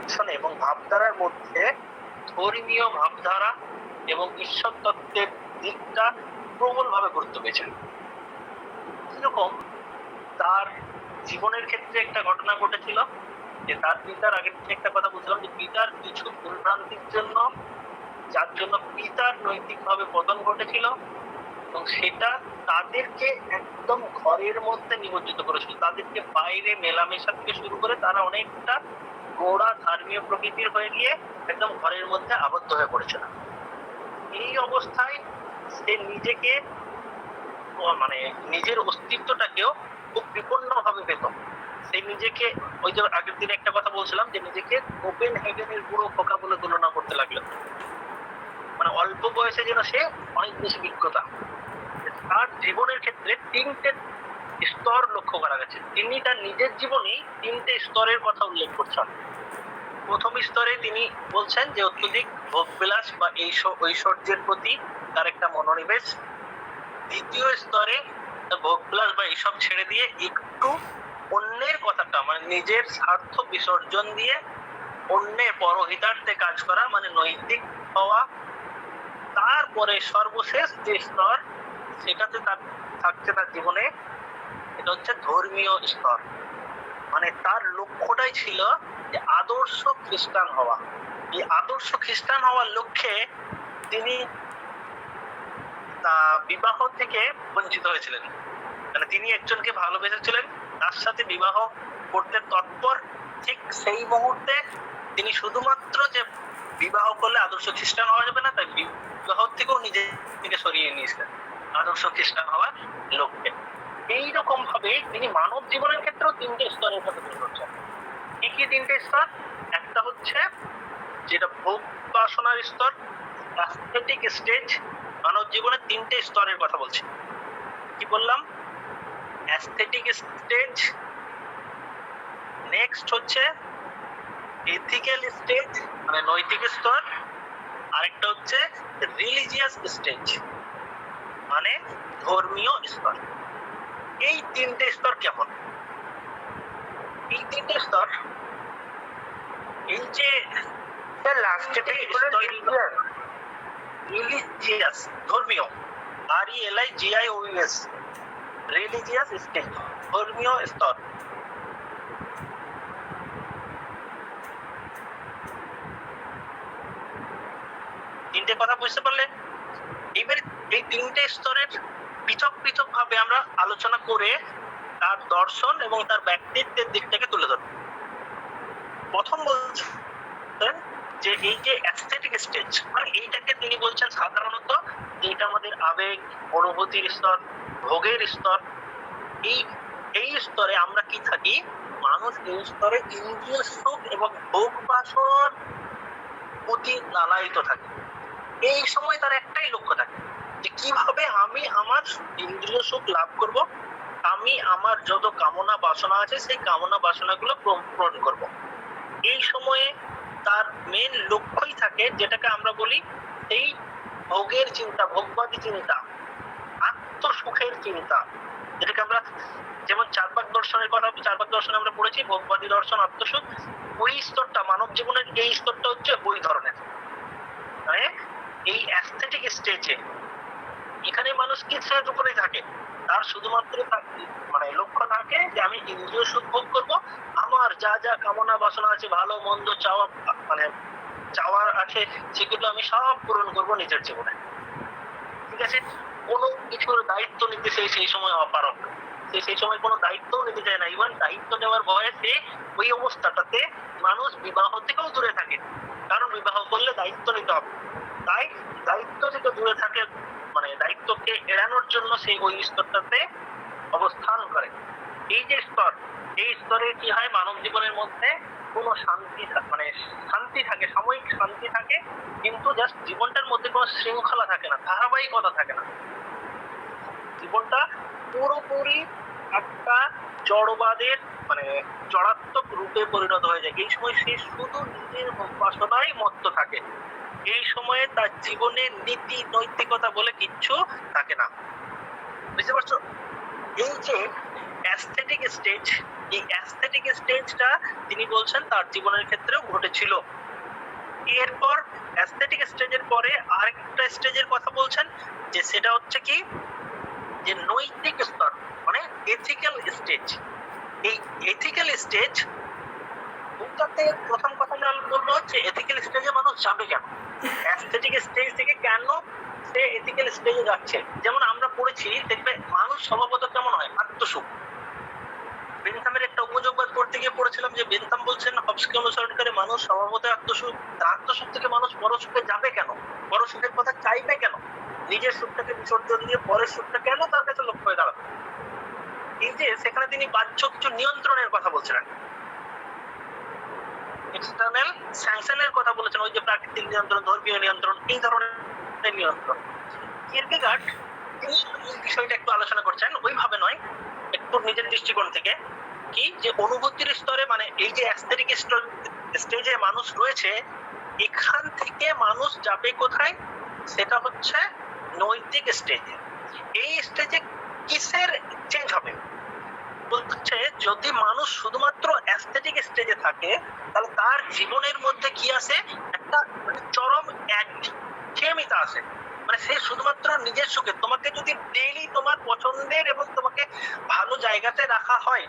দর্শন এবং ভাবধারার মধ্যে ধর্মীয় ভাবধারা এবং ঈশ্বর তত্ত্বের দিকটা প্রবলভাবে গুরুত্ব পেয়েছেন। এরকম তার জীবনের ক্ষেত্রে একটা ঘটনা ঘটেছিল যে তার পিতার, আগের থেকে একটা কথা বুঝলাম যে পিতার কিছু ভুলভ্রান্তির জন্য, যার জন্য পিতার নৈতিকভাবে পতন ঘটেছিল, এবং সেটা তাদেরকে একদম ঘরের মধ্যে নিমজ্জিত করেছিল। তাদেরকে বাইরে মেলামেশা থেকে শুরু করে তারা অনেকটা গোড়া ধর্মীয় প্রকৃতির হয়ে গিয়ে একদম ঘরের মধ্যে আবদ্ধ হয়ে পড়েছিল। এই অবস্থায় সে নিজেকে মানে নিজের অস্তিত্বটাকেও খুব বিপন্ন ভাবে পেত। সে নিজেকে, ওই যে আগের দিনে একটা কথা বলছিলাম যে নিজেকে ওপেন হেভেনের বুড়ো খোকা বলে তুলনা করতে লাগলো। মানে অল্প বয়সে যেন সে অনেক বেশি বিজ্ঞতা। তার জীবনের ক্ষেত্রে তিনটে স্তর লক্ষ্য করা গেছে। তিনি তার নিজের জীবনেই তিনটে স্তরের কথা উল্লেখ করছেন। প্রথম স্তরে তিনি বলছেন যে অত্যধিক ভোগবিলাস বা ঐশ্বর্যের প্রতি তার একটা মনোনিবেশ। দ্বিতীয় স্তরে ভোগবিলাস বা এইসব ছেড়ে দিয়ে একটু অন্যের কথাটা, মানে নিজের স্বার্থ বিসর্জন দিয়ে অন্যের পরহিতার্থে কাজ করা, মানে নৈতিক হওয়া। তারপরে সর্বশেষ যে স্তর, সেটাতে তার থাকছে তার জীবনে, এটা হচ্ছে ধর্মীয় স্তর। মানে তার লক্ষ্যটাই ছিল যে আদর্শ খ্রিস্টান হওয়া। এই আদর্শ খ্রিস্টান হওয়ার লক্ষ্যে তিনি বিবাহ থেকে বঞ্চিত হয়েছিলেন। মানে তিনি একজনকে ভালোবেসেছিলেন, তার সাথে বিবাহ করতে তৎপর। ঠিক সেই মুহূর্তে তিনি শুধুমাত্র যে বিবাহ করলে আদর্শ খ্রিস্টান হওয়া যাবে না, তাই বিবাহ থেকেও নিজেকে সরিয়ে নিয়েছিলেন আদর্শ খ্রিস্টান হওয়ার লক্ষ্যে। এইরকম ভাবে তিনি মানব জীবনের ক্ষেত্রেও তিনটে স্তরের কথা তুলে ধরছেন। কি কি তিনটে স্তর? একটা হচ্ছে যেটা ভোগ বাসনার স্তর, অ্যাস্থেটিক স্টেজ। মানব জীবনের তিনটে স্তরের কথা বলছি। কি বললাম? অ্যাস্থেটিক স্টেজ, নেক্সট হচ্ছে এথিক্যাল স্টেজ মানে নৈতিক স্তর, আরেকটা হচ্ছে রিলিজিয়াস স্টেজ মানে ধর্মীয় স্তর। এই তিনটে স্তর কেমন? এই তিনটে স্তর, এই যে রিলিজিয়াস ধর্মীয়, RELIGIOUS রিলিজিয়াস স্টেজ ধর্মীয় স্তর। তিনটে কথা বুঝতে পারলে? এবার এই তিনটে স্তরের পৃথক পৃথক ভাবে আমরা আলোচনা করে তার দর্শন এবং তার ব্যক্তিত্বের দিকটাকে তুলে ধরব। প্রথম বলছেন যে এই যে অ্যাস্থেটিক স্টেজ, মানে এইটাকে তিনি বলছেন সাধারণত যেটা আমাদের আবেগ অনুভূতির স্তর, ভোগের স্তর। এই স্তরে আমরা কি থাকি? মানুষ এই স্তরে ইন্দ্রিয় সুখ এবং ভোগ বাসনার প্রতি লালায়িত থাকে। এই সময় তার একটাই লক্ষ্য থাকে যে কিভাবে আমি আমার ইন্দ্রিয় সুখ লাভ করব, আমি আমার যত কামনা বাসনা আছে সেই কামনা বাসনাগুলো পূরণ করব। এই সময়ে তার মেন লক্ষ্যই থাকে যেটাকে আমরা বলি এই ভোগের চিন্তা, ভোগবাদী চিন্তা, আত্মসুখের চিন্তা, যেটাকে আমরা যেমন চার্বাক দর্শনের কথা, চার্বাক দর্শনে আমরা পড়েছি ভোগবাদী দর্শন, আত্মসুখ। ওই স্তরটা মানব জীবনের এই স্তরটা হচ্ছে ওই ধরনের। মানে এই অ্যাস্থেটিক স্টেজে এখানে মানুষ কিসের উপরে থাকে? তার শুধুমাত্র মানে লক্ষ্য থাকে যে আমি ইন্দ্রিয় সুখ ভোগ করবো, আমার যা যা কামনা বাসনা আছে, ভালো মন্দ চাওয়া মানে চাওয়ার আছে, সেগুলো আমি সব পূরণ করব নিজের জীবনে। ঠিক আছে? কোনো কিছুর দায়িত্ব নিতে সেই সময় অপারক, সেই সময় কোনো দায়িত্ব নিতে চায় না। ইভেন দায়িত্ব নেওয়ার বয়সে ওই অবস্থাটাতে মানুষ বিবাহ থেকেও দূরে থাকে, কারণ বিবাহ করলে দায়িত্ব নিতে হবে। তাই দায়িত্ব থেকে দূরে থাকে, মানে দায়িত্বকে এড়ানোর জন্য সেই ওই স্তরটাতে অবস্থান করে। এই যে স্তর, এই স্তরে কি হয়? মানব জীবনের মধ্যে কোনো শান্তি মানে শান্তি থাকে, সাময়িক শান্তি থাকে, কিন্তু জাস্ট জীবনটার মধ্যে কোনো শৃঙ্খলা থাকে না, ধারাবাহিকতা থাকে না। জীবনটা পুরোপুরি একটা জড়বাদের মানে জড়াত্মক রূপে পরিণত হয়ে যায়। এই সময় সে শুধু নিজের বাসনায় মত্ত থাকে। এই সময়ে তার জীবনে নীতি নৈতিকতা বলে কিচ্ছু থাকে না। বুঝতে পারছো? এই যে অ্যাস্থেটিক স্টেজ, এই অ্যাস্থেটিক স্টেজটা তিনি বলছেন তার জীবনের ক্ষেত্রেও ঘটেছিল। এরপর অ্যাস্থেটিক স্টেজের পরে আরেকটা স্টেজের কথা বলছেন, যে সেটা হচ্ছে কি, যে নৈতিক স্তর, মানে এথিক্যাল স্টেজ। এই এথিক্যাল স্টেজ বলতে প্রথম কথা আমরা বলবো হচ্ছে এথিক্যাল স্টেজে মানুষ যাবে কেন, অ্যাস্থেটিক স্টেজ থেকে কেন সে এথিক্যাল স্টেজে যাচ্ছে। যেমন আমরা পড়েছি, দেখবে মানুষ স্বভাবত কেমন হয়, আত্মসুখ। বেনথামের একটা উপযোগবাদ পড়তে গিয়ে পড়েছিলাম যে বেনথাম বলছেন হবসকে অনুসরণ করে মানুষ স্বভাবত আত্মসুখ। আত্মসুখ থেকে মানুষ পরসুখে যাবে কেন, পরসুখের কথা চাইবে কেন, নিজের সুখটাকে বিসর্জন দিয়ে পরের সুখটা কেন তার কাছে লক্ষ্য হয়ে দাঁড়াবে। এই যে সেখানে তিনি বাহ্য কিছু নিয়ন্ত্রণের কথা বলছিলেন, এক্সটার্নাল স্যাংশনের কথা বলেছেন, ওই যে প্রাকৃতিক নিয়ন্ত্রণ, ধর্মীয় নিয়ন্ত্রণ, এই ধরনের নিয়ন্ত্রণ। কিরকেগার্ড তিনি এই বিষয়টা একটু আলোচনা করছেন, ওইভাবে নয়, একটু নিজের দৃষ্টিকোণ থেকে, কি যে অনুভূতির স্তরে, মানে এই যে অ্যাস্থেটিক স্টেজে মানুষ রয়েছে, এখান থেকে মানুষ যাবে কোথায়, সেটা হচ্ছে নৈতিক স্টেজে। এই স্টেজে কিসের চেঞ্জ হবে বলছে, যদি মানুষ শুধুমাত্র অ্যাস্থেটিক স্টেজে থাকে তাহলে তার জীবনের মধ্যে কি আসে, একটা চরম একঘেয়েমিতা আসে। মানে সে শুধুমাত্র নিজের সুখে, তোমাকে যদি ডেইলি তোমার পছন্দের এবং তোমাকে ভালো জায়গাতে রাখা হয়,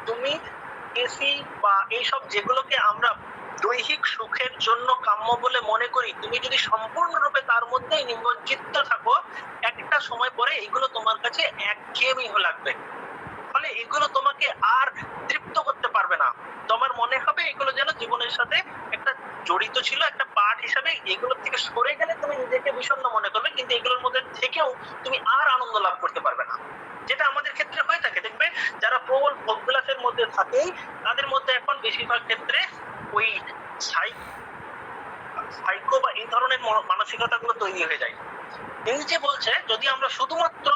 তুমি এসি বা এইসব যেগুলোকে আমরা দৈহিক সুখের জন্য কাম্য বলে মনে করি, তুমি যদি সম্পূর্ণরূপে তার মধ্যেই নিমজ্জিত থাকো, একটা সময় পরে এগুলো তোমার কাছে একঘেয়েমি লাগবে। ফলে এগুলো তোমাকে আর তৃপ্ত করতে পারবে না, তোমার মনে হবে এগুলো যেন জীবনের সাথে একটা জড়িত ছিল, একটা পার্ট হিসাবে। এগুলোর থেকে সরে গেলে তুমি নিজেকে বিষণ্ণ মনে করবে, কিন্তু এগুলোর মধ্যে থেকেও তুমি আর আনন্দ লাভ করতে পারবে না, যেটা আমাদের ক্ষেত্রে হয়ে থাকে। দেখবে যারা প্রবল ভোগবিলাসের মধ্যে থাকে, তাদের মধ্যে এখন বেশিরভাগ ক্ষেত্রে ওই সাইকো বা এই ধরনের মানসিকতাগুলো তৈরি হয়ে যায়। এই যে বলছে, যদি আমরা শুধুমাত্র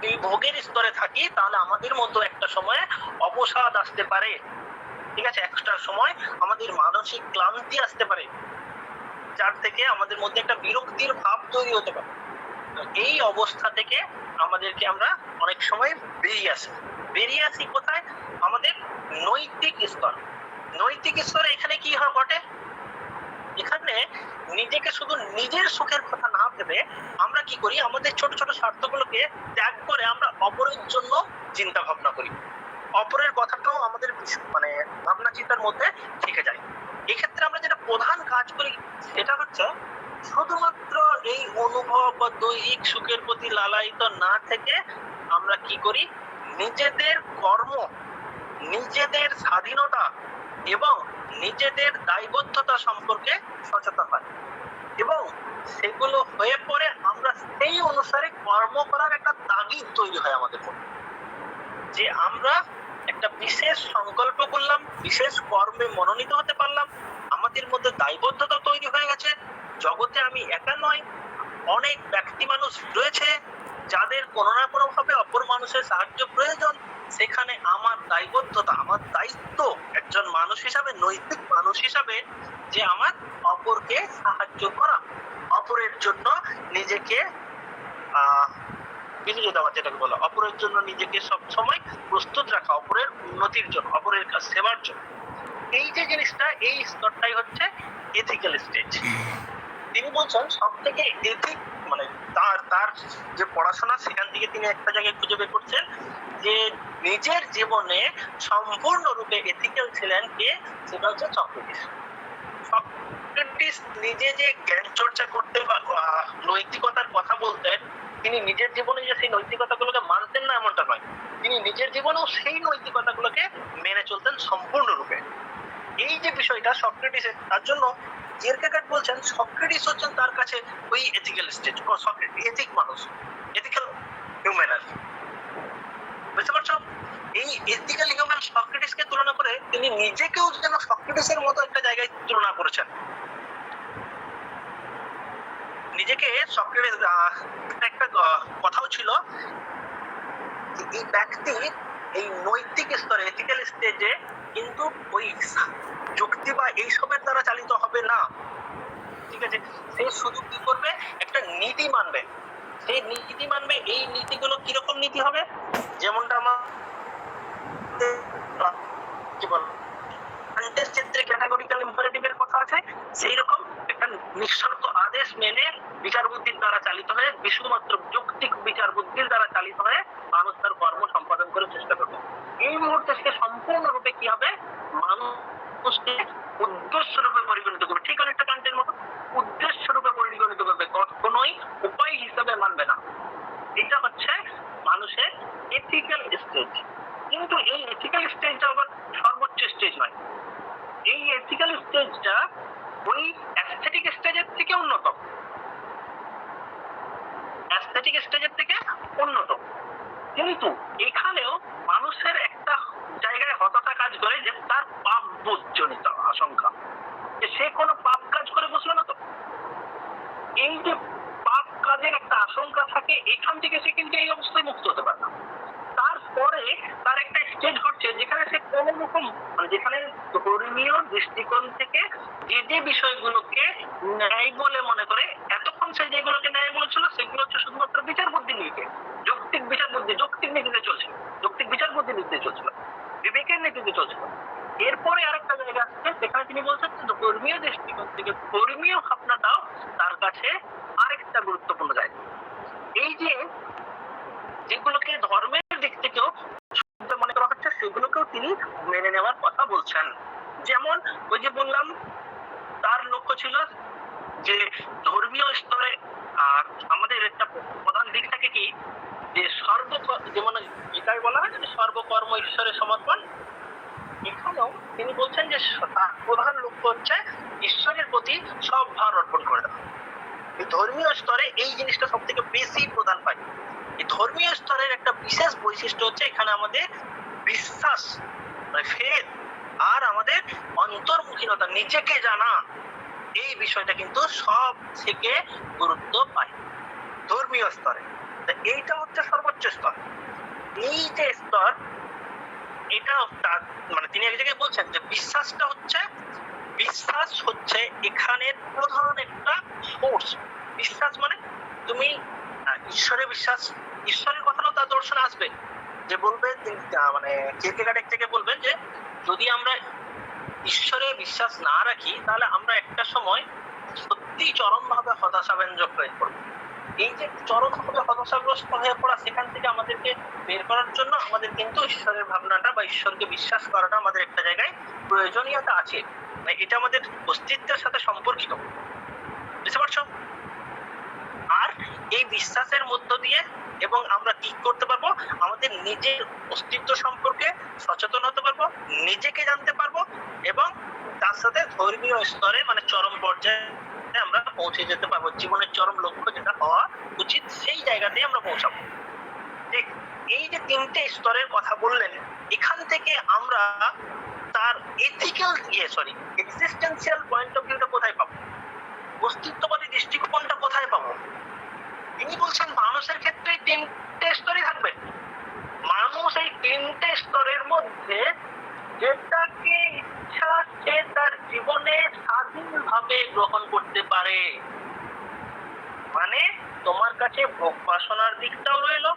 এই ভোগের স্তরে থাকি তাহলে আমাদের মধ্যে একটা সময় অবসাদ আসতে পারে, ঠিক আছে, একটা সময় আমাদের মানসিক ক্লান্তি আসতে পারে, যার থেকে আমাদের মধ্যে একটা বিরক্তির ভাব তৈরি হতে পারে। এই অবস্থা থেকে আমাদেরকে আমরা অনেক সময় বেরিয়ে আসি কোথায়, আমাদের নৈতিক স্তর। নৈতিক স্তরে এখানে কি হয় ঘটে, এখানে নিজেকে শুধু নিজের সুখের কথা না ভেবে আমরা কি করি, আমাদের ছোট ছোট স্বার্থগুলোকে ত্যাগ করে আমরা অপরের জন্য চিন্তা ভাবনা করি, অপরের কথাটাও আমাদের মানে ভাবনা চিন্তার মধ্যে থেকে যায়। এক্ষেত্রে আমরা যেটা প্রধান কাজ করি সেটা হচ্ছে, শুধুমাত্র এই অনুভব বা দৈহিক সুখের প্রতি লালায়িত না থেকে আমরা কি করি, নিজেদের কর্ম, নিজেদের স্বাধীনতা এবং নিজেদের দায়বদ্ধতা সম্পর্কে সচেতন হয়, এবং সেগুলো হয়ে পড়ে আমরা সেই অনুসারে কর্ম করার একটা তাগিদ তৈরি হয় আমাদের মধ্যে, যে আমরা একটা বিশেষ সংকল্প করলাম, বিশেষ কর্মে মনোনীত হতে পারলাম, আমাদের মধ্যে দায়বদ্ধতা তৈরি হয়ে গেছে। জগতে আমি একা নয়, অনেক ব্যক্তি মানুষ রয়েছে যাদের কোনো না কোনো ভাবে অপর মানুষের সাহায্য প্রয়োজন, সেখানে আমার দায়বদ্ধতা, আমার দায়িত্ব একজন মানুষ হিসাবে, নৈতিক মানুষ হিসাবে, যে আমার অপরকে সাহায্য করা, অপরের জন্য নিজেকে বিলিয়ে দেওয়া, যেটাকে বলা, অপরের জন্য নিজেকে সব সময় প্রস্তুত রাখা, অপরের উন্নতির জন্য, অপরের কাছে সেবার জন্য। এই যে জিনিসটা, এই স্তরটাই হচ্ছে এথিক্যাল স্টেজ। তিনি বলছেন সব থেকে এথিক, মানে তার যে পড়াশোনা, সেখান থেকে তিনি একটা জায়গায় খুঁজে বের করছেন যে নিজের জীবনে সম্পূর্ণরূপে এথিক্যাল ছিলেন কে, সেটা হচ্ছে সক্রেটিস। সক্রেটিস নিজে যে জ্ঞান চর্চা করতে বা নৈতিকতার কথা বলতেন, তিনি নিজের জীবনে যে সেই নৈতিকতাগুলোকে মানতেন না এমনটা নয়, তিনি নিজের জীবনেও সেই নৈতিকতাগুলোকে মেনে চলতেন সম্পূর্ণরূপে। এই যে বিষয়টা সক্রেটিসের, তার জন্য কিরকেগার্ড বলছেন সক্রেটিস হচ্ছেন তার কাছে ওই এথিক্যাল স্টেজ, এথিক মানুষ, এথিক্যাল হিউম্যান। বুঝতে পারছো, এই এথিক্যাল হিউম্যান সক্রেটিসকে তুলনা করে তিনি নিজেকেও যেন সক্রেটিসের মতো একটা জায়গায় তুলনা করেছেন নিজেকে। সক্রেটিস একটা কথাও ছিল, এই ব্যক্তি এই নৈতিক স্তরে, এথিক্যাল স্টেজে কিন্তু ওই যুক্তি বা এইসবের দ্বারা চালিত হবে না, ঠিক আছে, সে শুধু কি করবে, একটা নীতি মানবে, সেই নীতি মানবে। এই নীতিগুলো কিরকম নীতি হবে, যেমনটা আমার কি বল কন্টেস্ট ক্ষেত্রে ক্যাটাগরিক্যাল ইম্পারেটিভের কথা আছে, সেই রকম একটা নিঃশর্ত আদেশ মেনে বিচার বুদ্ধির দ্বারা চালিত হয়ে, শুধুমাত্র যৌক্তিক বিচার বুদ্ধির দ্বারা চালিত হয়ে মানুষ তার কর্ম সম্পাদন করার চেষ্টা করবে। এই মুহূর্তে সে সম্পূর্ণরূপে কি হবে, মানুষকে উদ্দেশ্য রূপে পরিগণিত করবে, ঠিক অনেকটা কান্টের মতো উদ্দেশ্য রূপে পরিগণিত করবে, কখনোই উপায় হিসেবে মানবে না। এটা হচ্ছে মানুষের এথিক্যাল স্টেজ। কিন্তু এই এথিক্যাল স্টেজটা আবার সর্বোচ্চ স্টেজ নয়। এই এথিক্যাল স্টেজটা ওই অ্যাস্থেটিক স্টেজের থেকে উন্নত, অ্যাস্থেটিক স্টেজের থেকে উন্নত। কিন্তু এখানেও মানুষের একটা জায়গায় হতাশা কাজ করে যে তার পাপ বোধজনিত আশঙ্কা, যে সে কোনো পাপ কাজ করে বসলো না তো। এই যে পাপ কাজের একটা আশঙ্কা থাকে, এখান থেকে সে কিন্তু এই অবস্থায় মুক্ত হতে পারে না। তারপরে তার একটা স্টেজ ঘটছে যেখানে সে কোনো রকম যেখানে ধর্মীয় দৃষ্টিকোণ থেকে যে যে বিষয়গুলোকে ন্যায় বলে মনে করে, এতক্ষণ সে যেগুলোকে ন্যায় বলেছিল সেগুলো হচ্ছে শুধুমাত্র বিচার বুদ্ধি নীতিতে, যৌক্তিক বিচার বুদ্ধি, যৌক্তিক নীতিতে চলছিল, যৌক্তিক বিচার বুদ্ধি নীতিতে চলছিল, বিবেকের নীতিতে চলছিল। এরপরে আরেকটা জায়গা আসছে যেখানে তিনি বলছেন যে ধর্মীয় দৃষ্টিকোণ থেকে ধর্মীয় ভাবনাটাও তার কাছে আরেকটা গুরুত্বপূর্ণ জায়গা। এই যে যেগুলোকে ধর্মের দিক থেকেও মনে করা হচ্ছে সেগুলোকেও তিনি মেনে নেওয়ার কথা বলছেন। যেমন ওই যে বললাম তার লক্ষ্য ছিল যে ধর্মীয় স্তরে আমাদের একটা প্রধান দিক থাকে কি, যে যেমন গীতায় বলা হয় যে সর্বকর্ম ঈশ্বরের সমর্পণ। এখানেও তিনি বলছেন যে তার প্রধান লক্ষ্য হচ্ছে ঈশ্বরের প্রতি সব ভার অর্পণ করে দেওয়া। এই ধর্মীয় স্তরে এই জিনিসটা সব থেকে বেশি প্রধান পায়। এই ধর্মীয় স্তরের একটা বিশেষ বৈশিষ্ট্য হচ্ছে এখানে আমাদের বিশ্বাস, ফেথ আর আমাদের অন্তর্মুখীনতা, নিজেকে জানা, এই বিষয়টা কিন্তু সব থেকে গুরুত্ব পায় ধর্মীয় স্তরে। এইটা হচ্ছে সর্বোচ্চ স্তর। এই যে স্তর, এটা মানে তিনি এক জায়গায় বলছেন যে বিশ্বাস হচ্ছে এখানের প্রধান একটা সোর্স। বিশ্বাস মানে তুমি ঈশ্বরে বিশ্বাস, ঈশ্বরের কথাটাও তার দর্শনে আসবে, যে বলবে মানে কিরকেগার্ড থেকে বলবেন যে যদি আমরা ঈশ্বরে বিশ্বাস না রাখি তাহলে আমরা একটা সময় সত্যি চরম ভাবে হতাশাব্যঞ্জক হয়ে পড়বো। এই যে চরম ভাবে হতাশাগ্রস্ত হয়ে পড়া, সেখান থেকে আমাদেরকে বের করার জন্য আমাদের কিন্তু ঈশ্বরের ভাবনাটা বা ঈশ্বরকে বিশ্বাস করাটা আমাদের একটা জায়গায় প্রয়োজনীয়তা আছে, এটা আমাদের অস্তিত্বের সাথে সম্পর্কিত, বুঝতে পারছো? আর এই বিশ্বাসের মধ্য দিয়ে এবং আমরা কি করতে পারবো, আমাদের নিজের অস্তিত্ব সম্পর্কে সচেতন হতে পারবো, নিজেকে জানতে পারবো এবং তার সাথে ধর্মীয় স্তরে মানে চরম পর্যায়ে আমরা পৌঁছে যেতে পারবো। জীবনের চরম লক্ষ্য যেটা হওয়া উচিত সেই জায়গাতেই আমরা পৌঁছাবো। ঠিক এই যে তিনটে স্তরের কথা বললেন, এখান থেকে আমরা তার এক্সিস্টেন্সিয়াল পয়েন্ট অফ ভিউটা কোথায় পাবো, অস্তিত্ববাদী দৃষ্টিকোণটা কোথায় পাবো? তিনি বলছেন মানুষের ক্ষেত্রে তিনটে স্তরই থাকবে। মানুষ এই তিনটে স্তরের মধ্যে যেটাকে ইচ্ছা সে তার জীবনে স্বাধীনভাবে গ্রহণ করতে পারে। মানে তোমার কাছে ভোগ বাসনার দিকটাও রইলো,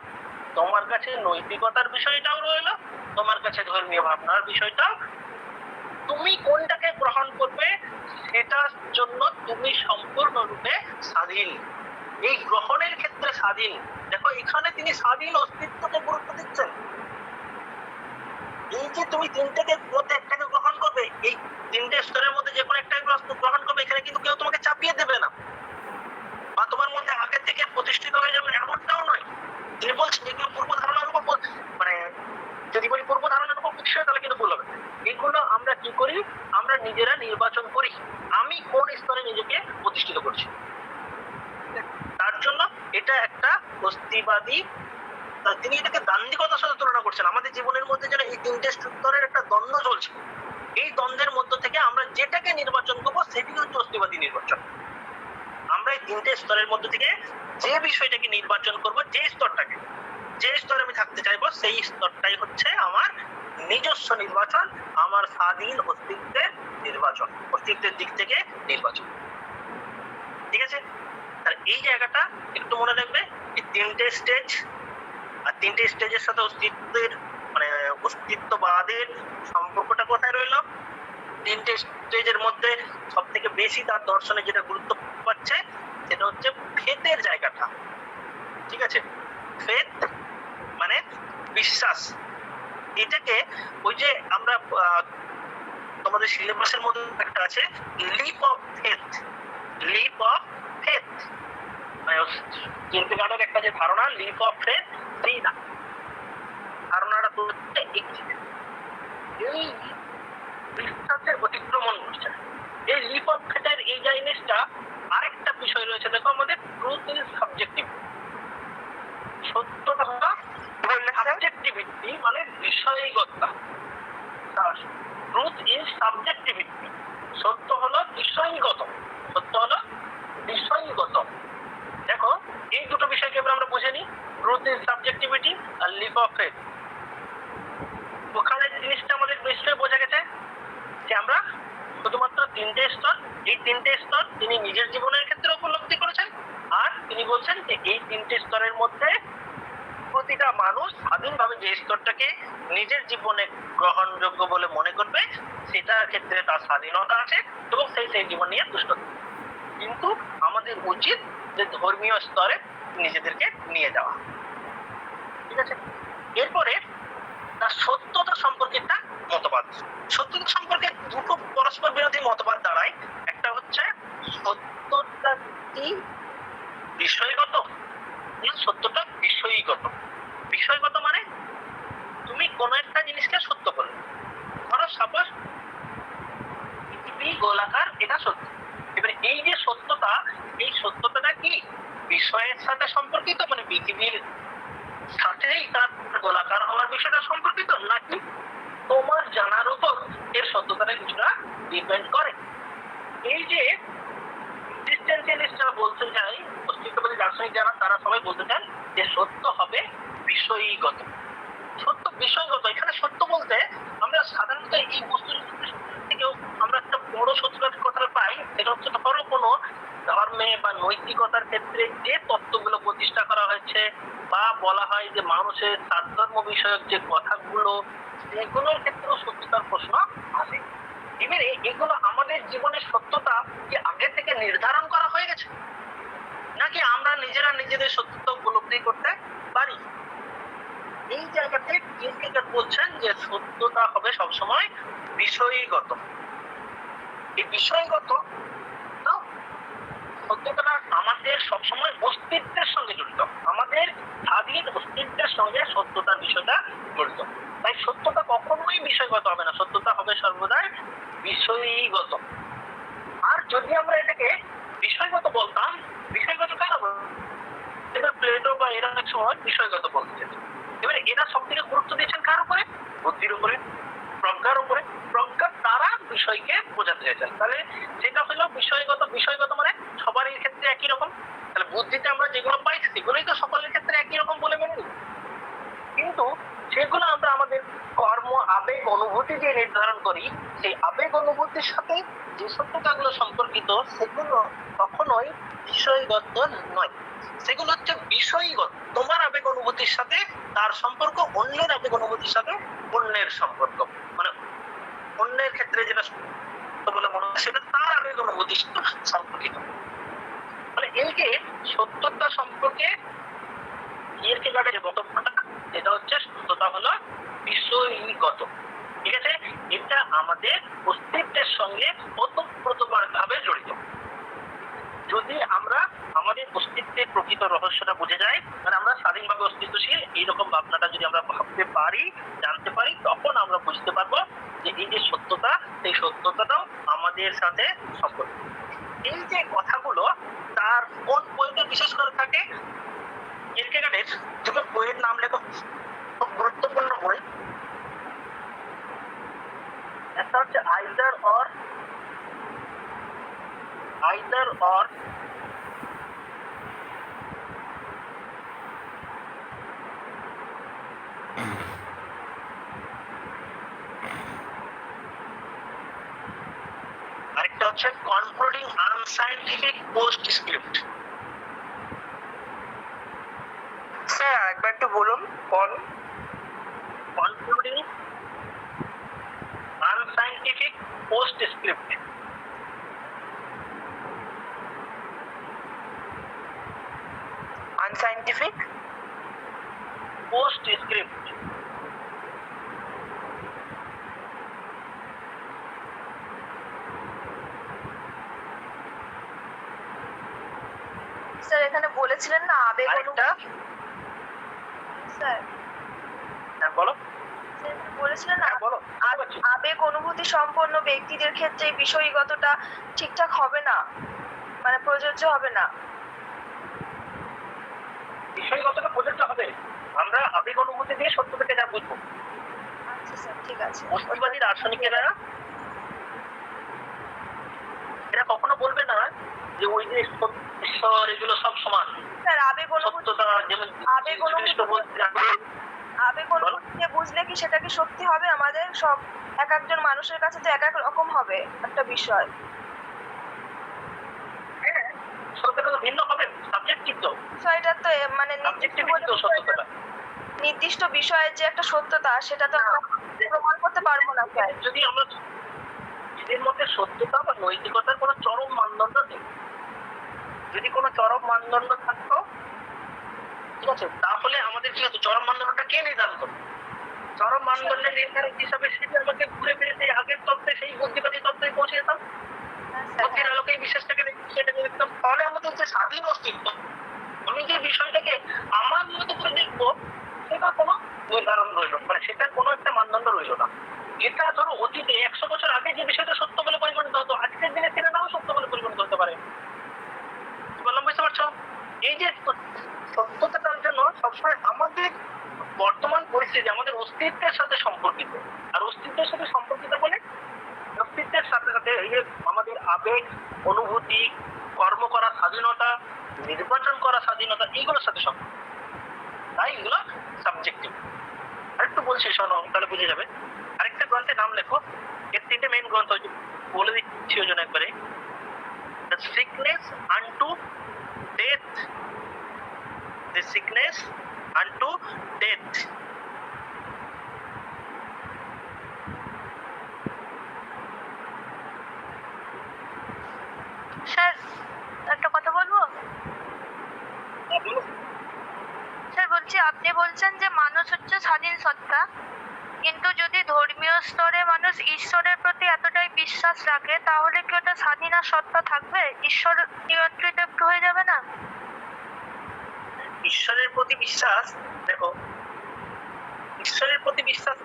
তোমার কাছে নৈতিকতার বিষয়টাও রইলো, তোমার কাছে ধর্মীয় ভাবনার বিষয়টাও। তুমি কোনটাকে গ্রহণ করবে সেটার জন্য তুমি সম্পূর্ণরূপে স্বাধীন। এই গ্রহণের ক্ষেত্রে স্বাধীন, দেখো এখানে তিনি স্বাধীন অস্তিত্বকে গুরুত্ব দিচ্ছেন। এই যে তুমি তিনটাকে মধ্যে একটাকে গ্রহণ করবে, এই তিনটে স্তরের মধ্যে যে কোনো একটাকে গ্রহণ করবে, এখানে কিন্তু কেউ তোমাকে চাপিয়ে দেবে না বা তোমার মধ্যে আগে থেকে প্রতিষ্ঠিত হয়ে যাবে এমনটাও নয়। তিনি বলছেন এগুলো পূর্ব ধারণার উপর, মানে যদি বলি পূর্ব ধারণার উপর বিষয় তাহলে কিন্তু ভুল হবে। এগুলো আমরা কি করি, আমরা নিজেরা নির্বাচন করি আমি কোন স্তরে নিজেকে প্রতিষ্ঠিত করছি। তার জন্য এটা একটা বস্তিবাদী, তিনি এটাকে দান্দিকতার সাথে তুলনা করছেন। আমাদের জীবনের মধ্যে যেন এই তিনটে স্তরের একটা দ্বন্দ্ব চলছে, এই দ্বন্দ্বের মধ্য থেকে আমরা যেটাকে নির্বাচন করবো সেটি হচ্ছে বস্তিবাদী নির্বাচন। আমরা এই তিনটে স্তরের মধ্যে থেকে যে বিষয়টাকে নির্বাচন করব, যে স্তরটাকে, যে স্তরে আমি থাকতে চাইবো সেই স্তরটাই হচ্ছে আমার নিজস্ব নির্বাচন, আমার স্বাধীন অস্তিত্বের নির্বাচন, অস্তিত্বের দিক থেকে নির্বাচন। ঠিক আছে? আর এই জায়গাটা একটু মনে রাখবে, এই তিনটে স্টেজ, আর তিনটে স্টেজের সাথে অস্তিত্বের মানে অস্তিত্ববাদের সম্পর্কটা কোথায় রইল? তিনটে স্টেজের মধ্যে সব থেকে বেশি তার দর্শনে যেটা গুরুত্ব পাচ্ছে সেটা হচ্ছে ফেথের জায়গাটা। ঠিক আছে, ফেথ মানে বিশ্বাস। এটাকে ওই যে আমরা তোমাদের সিলেবাসের মধ্যে একটা আছে leap of faith, leap of faith কিন্ডারগার্টেনের একটা যে ধারণা লিপ অফ ফেথ, সেই ধারণাটা হচ্ছে এই বিশ্বাসের অতিক্রমণ করছে। এই লিপ অফ ফেথের এই জিনিসটা আরেকটা বিষয় রয়েছে, দেখো আমাদের ট্রুথ ইজ সাবজেক্টিভ। সত্যটা সাবজেক্টিভিটি মানে বিষয়গততা। ট্রুথ ইজ সাবজেক্টিভিটি, সত্য হলো বিষয়গত, সত্য হলো বিষয়গত। দেখো এই দুটো বিষয়কে আমরা বুঝে নিই, ট্রুথ ইজ সাবজেক্টিভিটি আর লিপ অফ ফেথ। ওখানে জিনিসটা আমাদের নিশ্চয়ই বোঝা গেছে যে আমরা শুধুমাত্র তিনটে স্তর, এই তিনটে স্তর তিনি নিজের জীবনের ক্ষেত্রে উপলব্ধি করেছেন, আর তিনি বলছেন যে এই তিনটে স্তরের মধ্যে প্রতিটা মানুষ স্বাধীনভাবে যে স্তরটাকে নিজের জীবনে গ্রহণযোগ্য বলে মনে করবে সেটার ক্ষেত্রে তার স্বাধীনতা আছে এবং সেই জীবন নিয়ে তুষ্ট। কিন্তু আমাদের উচিত যে ধর্মীয় স্তরে নিজেদেরকে নিয়ে যাওয়া। ঠিক আছে, এরপরে তার সত্যতা সম্পর্কে একটা মতবাদ। সত্যতা সম্পর্কে দুটো পরস্পর বিরোধী মতবাদ দাঁড়ায়। একটা হচ্ছে সত্যটা কি বিষয়গত, সত্যটা বিষয়গত। বিষয়গত মানে তুমি কোনো একটা জিনিসকে সত্য করলে, ধরো সাপোজ পৃথিবী গোলাকার, এটা সত্য। এবারে এই যে সত্যতা, এই সত্যতাটা কি বিষয়ের সাথে সম্পর্কিত, মানে পৃথিবীর সাথেই তার গোলাকার হওয়ার বিষয়টা সম্পর্কিত, নাকি তোমার জানার উপর এর সত্যতাটা কিছুটা ডিপেন্ড করে? এই যে এক্সিস্টেন্সিয়ালিস্টরা বলতে চায়, অস্তিত্ববাদী দার্শনিক যারা, তারা সবাই বলতে চান যে সত্য হবে বিষয়গত। সত্য বিষয়গত, এখানে সত্য বলতে আমরা সাধারণত এই বস্তুর থেকেও আমরা একটা বড় সত্যতার কথা পাই, সেটা হচ্ছে ধরো কোনো ধর্মে বা নৈতিকতার ক্ষেত্রে যে তত্ত্বগুলো প্রতিষ্ঠা করা হয়েছে বা বলা হয় যে মানুষের সাধর্ম বিষয়ক যে কথাগুলো, সেগুলোর ক্ষেত্রেও সত্যতার প্রশ্ন আসে। এবারে এগুলো আমাদের জীবনের সত্যতা কি আগে থেকে নির্ধারণ করা হয়ে গেছে, নাকি আমরা নিজেরা নিজেদের সত্যতা উপলব্ধি করতে পারি? এই জায়গাতে কিন্ডারগার্ট বলছেন যে সত্যতা হবে সবসময় বিষয়গত। এই বিষয়গত সত্যতা আমাদের সবসময় অস্তিত্বের সঙ্গে জড়িত, আমাদের স্বাধীন অস্তিত্বের সঙ্গে সত্যতার বিষয়টা জড়িত। তাই সত্যতা কখনোই বিষয়গত হবে না, সত্যতা হবে সর্বদাই বিষয়গত। আর যদি আমরা এটাকে বিষয়গত বলতাম, বিষয়গত কেন বলতাম? এবার প্লেটো বা এরা অনেক সময় বিষয়গত বলতেছেন। এবারে এরা সব থেকে গুরুত্ব দিচ্ছেন কার উপরে? বুদ্ধির উপরে, প্রজ্ঞার উপরে। প্রজ্ঞা তারা বিষয়কে বোঝাতে চাইছেন। তাহলে যেটা হলো বিষয়গত, বিষয়গত মানে সবারই ক্ষেত্রে একই রকম। তাহলে বুদ্ধিতে আমরা যেগুলো পাই সেগুলোই তো সকলের ক্ষেত্রে একই রকম বলে মেনে নিই, কিন্তু সেগুলো আমরা আমাদের কর্ম, আবেগ, অনুভূতি দিয়ে নির্ধারণ করি। সেই আবেগ অনুভূতির সাথে যে সত্যতাগুলো সম্পর্কিত সেগুলো কখনোই বিষয়গত নয়, সেগুলো হচ্ছে বিষয়গত। তোমার আবেগ অনুভূতির সাথে তার সম্পর্ক, অন্যের আবেগ অনুভূতির সাথে অন্যের সম্পর্ক, মানে অন্যের ক্ষেত্রে যেটা বলে মনে হয় সেটা তার আবেগ অনুভূতির সাথে সম্পর্কিত। মানে এই যে সত্যতা সম্পর্কে কিয়ারকেগার্ডের যে বক্তব্যটা, এটা হচ্ছে সত্যতা হলো বিষয়গত। ঠিক আছে, এটা আমাদের অস্তিত্বের সঙ্গে ওতপ্রোতভাবে জড়িত। যদি আমরা আমাদের অস্তিত্বের প্রকৃত রহস্যটা বুঝে যাই, মানে আমরা স্বাধীনভাবে অস্তিত্বশীল এইরকম ভাবনাটা যদি আমরা ভাবতে পারি, জানতে পারি, তখন আমরা বুঝতে পারবো যে এই যে সত্যতা, সেই সত্যতাটাও আমাদের সাথে সম্পর্কিত। এই যে কথাগুলো তার কোন বইতে বিশেষ করে থাকে? কিয়ারকেগার্ডের দুটো বইয়ের নাম লেখো, খুব গুরুত্বপূর্ণ বই। একটা হচ্ছে আইদার অর, আইদার অর, আরেকটা হচ্ছে concluding unscientific post script. Sir একবার একটু বলুন। Concluding including unscientific postscript. Unscientific postscript. Sir এখানে বলেছিলেন না আবেগ আরেকটা স্যার হ্যাঁ বলো বলেছিলেন না হ্যাঁ বলো আবেগ অনুভূতি সম্পন্ন ব্যক্তিদের ক্ষেত্রে এই বিষয়গতটা ঠিকঠাক হবে না, মানে প্রযোজ্য হবে না। বিষয়গতটা প্রযোজ্য হবে। আমরা আবেগ অনুভূতি দিয়ে সত্য থেকে যা বুঝবো। আচ্ছা স্যার ঠিক আছে। বস্তুবাদী দার্শনিকেরা এরা কখনো বলবে না যে ওই যে ঈশ্বর এগুলো সব সমান। স্যার আবেগ অনুভূতি সত্যতা যেমন আবেগ অনুভূতি বুঝলে কি সেটা কি সত্যি হবে? আমাদের সব এক একজন মানুষের কাছে তো এক এক রকম হবে একটা বিষয়। হ্যাঁ সত্যতা তো ভিন্ন হবে, সাবজেক্টিভ তো। বিষয়টা তো মানে নির্দিষ্ট বিষয়ের যে একটা সত্যতা সেটা তো আমরা প্রমাণ করতে পারবো না। যদি আমরা এদের মধ্যে সত্যতা বা নৈতিকতার কোনো চরম মানদণ্ড নেই, যদি কোনো চরম মানদণ্ড থাকতো ঠিক আছে, তাহলে আমাদের কি হতো? চরম মানদণ্ডটা কে নির্ধারণ করবে? চরম মানদণ্ডের নির্ধারক হিসাবে সেটা আমাকে ঘুরে ফিরে সেই আগের তত্ত্বে সেই বুদ্ধিবাদী তত্ত্বে পৌঁছে যেতাম, বুদ্ধির আলোকে বিশ্বাসটাকে সেটাকে দেখতাম। তাহলে আমাদের যে স্বাধীন অস্তিত্ব, আমি যে বিষয়টাকে আমার মতো করে দেখবো সেটা কোনো নির্ধারণ রইল, মানে সেটার কোনো একটা মানদণ্ড রইল না। এটা ধরো অতীতে 100 বছর আগে যে বিষয়টা সত্য বলে পরিগণিত হতো, আজকের দিনে সেটা নাও সত্য বলে পরিগণিত হতে পারে। বললাম বুঝতে পারছো? এই যে সত্যতার জন্য সবসময় আমাদের বর্তমান পরিস্থিতি আমাদের অস্তিত্বের সাথে সম্পর্কিত। আর অস্তিত্বের সাথে সম্পর্কিত বলে অস্তিত্বের সাথে সাথে এই যে আমাদের আবেগ অনুভূতি, কর্ম করার স্বাধীনতা, নির্বাচন করার স্বাধীনতা, এইগুলোর সাথে সম্পর্কিত। তাই এগুলো সাবজেক্টিভ। আরেকটু বলছি শোনো, তাহলে বুঝে যাবে। আরেকটা গ্রন্থের নাম লেখো, এর 3টে মেইন গ্রন্থ বলে দিচ্ছি ওই জন্য একবারে। The sickness unto death. The sickness unto death. Sir একটা কথা বলবো? স্যার বলছি, আপনি বলছেন যে মানুষ হচ্ছে স্বাধীন সত্তা, কিন্তু যদি ধর্মীয় স্তরে মানুষ ঈশ্বরের প্রতি এতটাই বিশ্বাস রাখে তাহলে কি ওটা স্বাধীন আর সত্তা থাকবে? ঈশ্বর নিয়ন্ত্রিত একটু হয়ে যাবে না? ঈশ্বরের প্রতি বিশ্বাস, দেখো ঈশ্বরের প্রতি বিশ্বাস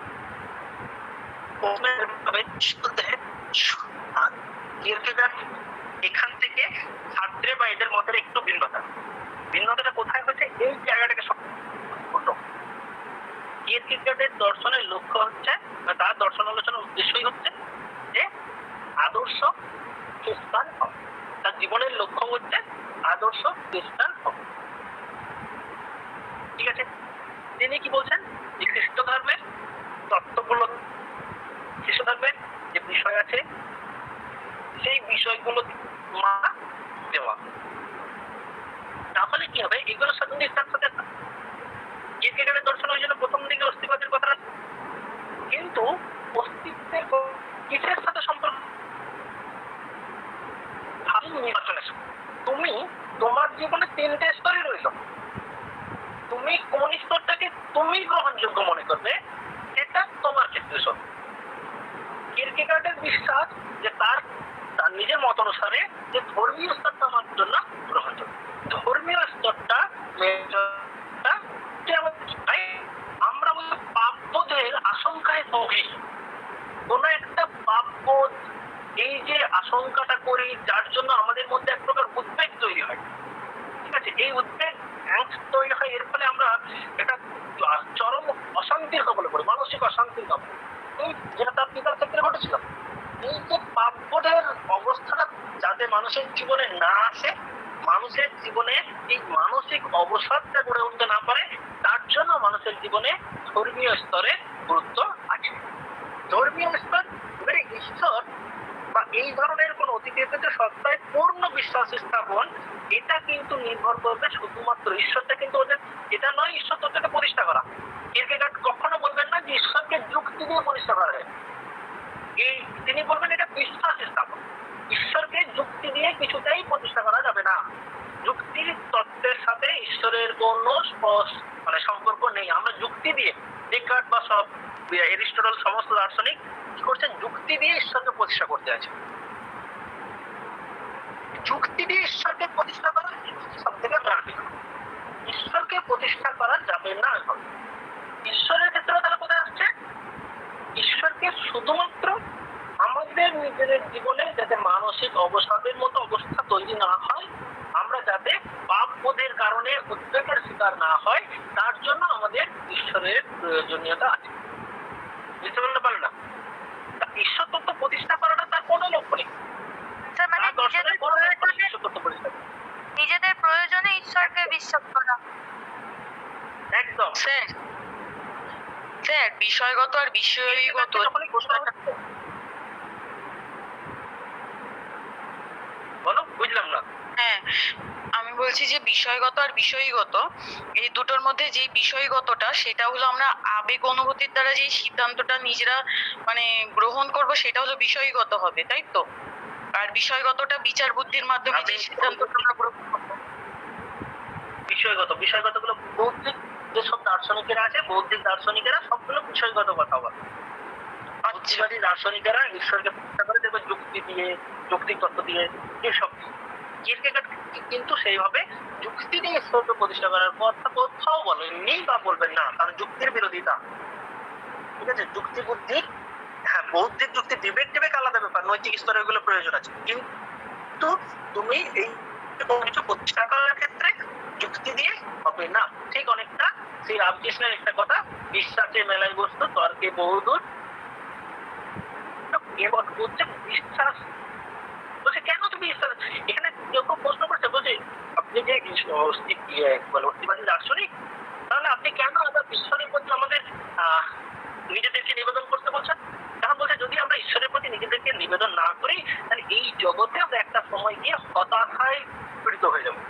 এখান থেকে ছাত্রে বা এদের মধ্যে একটু ভিন্নতাটা কোথায় হচ্ছে? এই জায়গাটাকে কিয়েরকেগার্ডের দর্শনের লক্ষ্য হচ্ছে, তার দর্শন আলোচনার উদ্দেশ্যই হচ্ছে যে আদর্শ খ্রিস্টান হবে। তার জীবনের লক্ষ্য হচ্ছে আদর্শ খ্রিস্টান হবে। ঠিক আছে, তিনি কি বলছেন? যে খ্রিস্ট ধর্মের তত্ত্বগুলো, খ্রিস্ট ধর্মের যে বিষয় আছে সেই বিষয়গুলো মানা দেওয়া। তাহলে কি হবে? এগুলোর সাথে নিষ্ঠার সাথে কিয়েরকেগার্ডের দর্শন ওই জন্য প্রথম দিকে অস্তিত্বের কথা, কিন্তু অস্তিত্বের কিসের সাথে সম্পর্ক? তুমি তোমার জীবনে 3টে স্তরই রইল, তুমি কোন স্তরটাকে তুমি গ্রহণযোগ্য মনে করবে সেটা তোমার ক্ষেত্রে সত্য। কিয়েরকেগার্ডের বিশ্বাস যে তার নিজের মত অনুসারে যে ধর্মীয় স্তরটা আমার জন্য গ্রহণযোগ্য, ধর্মীয় স্তরটা আমরা পাপবোধের আশঙ্কায় ভোগী। কোন একটা পাপবোধ, এই যে আশঙ্কাটা করি যার জন্য আমাদের মধ্যে এক প্রকার উদ্বেগ তৈরি হয়, ঠিক আছে, এই উদ্বেগ তৈরি হয়, এর ফলে আমরা এটা চরম অশান্তির কবলে পড়ি, মানসিক অশান্তির কবলে, যেটা তার পিতার ক্ষেত্রে ঘটেছিল। এই যে পাপবোধের অবস্থাটা যাতে মানুষের জীবনে না আসে, মানুষের জীবনে এই মানসিক অবসাদটা গড়ে উঠতে না পারে, তার জন্য মানুষের জীবনে ধর্মীয় স্তরে গুরুত্ব আছে। ধর্মীয় স্তর ঈশ্বর বা এই ধরনের কোন অতীত সত্তায় পূর্ণ বিশ্বাস স্থাপন, এটা কিন্তু নির্ভর করবে শুধুমাত্র ঈশ্বরটা, কিন্তু ওদের এটা নয় ঈশ্বর তত্ত্বটা প্রতিষ্ঠা করা। কিয়েরকেগার্ড কখনো বলবেন না যে ঈশ্বরকে দিয়ে প্রতিষ্ঠা করা যায়। এই তিনি বলবেন এটা বিশ্বাস স্থাপন। ঈশ্বরকে যুক্তি দিয়ে কিছুতেই প্রতিষ্ঠা করা যাবে না। যুক্তির তত্ত্বের সাথে ঈশ্বরের কোনো মানে সম্পর্ক নেই। আমরা যুক্তি দিয়ে ডেকার্ট বা সব এরিস্টটল সমস্ত দার্শনিক কি করছেন, যুক্তি দিয়ে ঈশ্বরকে প্রতিষ্ঠা করতে আছে। যুক্তি দিয়ে ঈশ্বরকে প্রতিষ্ঠা করা সব থেকে প্রাকৃতিক। ঈশ্বরকে প্রতিষ্ঠা করা যাবে না এখন। ঈশ্বরের ক্ষেত্রে তারা কোথায় আসছে, ঈশ্বরকে শুধুমাত্র আমাদের নিজেদের জীবনে যাতে মানসিক অবসাদের মতো অবস্থা তৈরি না হয়, আমরা যাতে পাপ বোধের কারণে উদ্বেগের শিকার না হয়, তার জন্য আমাদের ঈশ্বরের প্রয়োজনীয়তা আছে। বুঝতে পারলেন না? ঈশ্বর তত্ত্ব প্রতিষ্ঠা করাটা তার কোনো লক্ষ্য নেই। স্যার মানে নিজেদের প্রয়োজনে ঈশ্বরকে বিশ্বাস করা। একদম স্যার স্যার বিষয়গত আর বিষয়গত বলো, বুঝলাম না। হ্যাঁ, আমি বলছি যে বিষয়গত আর বিষয়গত এই দুটোর মধ্যে যে বিষয়গতটা সেটা হলো আমরা আবেগ অনুভূতির দ্বারা যে সিদ্ধান্তটা নিজেরা মানে গ্রহণ করব সেটা হলো বিষয়গত হবে, তাই তো? আর বিষয়গতটা বিচার বুদ্ধির মাধ্যমে যে সিদ্ধান্তটা আমরা গ্রহণ করবো। বিষয়গত গুলো বৌদ্ধিক যেসব দার্শনিকেরা আছে, বৌদ্ধিক দার্শনিকেরা সবগুলো বিষয়গত কথা বলে। বুদ্ধিবাদী দার্শনিকেরা ঈশ্বরকে প্রতিষ্ঠা করে দেখবে যুক্তি দিয়ে, যৌক্তিক তত্ত্ব দিয়ে, এসব। কিরকেগার্ড কিন্তু সেইভাবে যুক্তি দিয়ে ঈশ্বরকে প্রতিষ্ঠা করার কথা কোথাও বলেননি বা বলবেন না, কারণ যুক্তির বিরোধিতা। ঠিক আছে, যুক্তি বুদ্ধি, হ্যাঁ বৌদ্ধিক যুক্তি ডিবেট আলাদা ব্যাপার, নৈতিক স্তরে এগুলো প্রয়োজন আছে, কিন্তু তুমি এই কিছু প্রতিষ্ঠা করার ক্ষেত্রে যুক্তি দিয়ে হবে না। ঠিক অনেকটা শ্রী রামকৃষ্ণের একটা কথা, বিশ্বাসে মেলায় বস্তু তর্কে বহুদূর। এবার বলছে বিশ্বাস, বলছে কেন তুমি ঈশ্বর, এখানে কেউ প্রশ্ন করছে, বলছে আপনি যে অস্তিবাদী দার্শনিক, তাহলে আপনি কেন আবার ঈশ্বরের প্রতি আমাদের নিজেদেরকে নিবেদন করতে বলছেন? কারণ বলছে যদি আমরা ঈশ্বরের প্রতি নিজেদেরকে নিবেদন না করি, তাহলে এই জগতে আমরা একটা সময় গিয়ে হতাশায় পীড়িত হয়ে যাবো।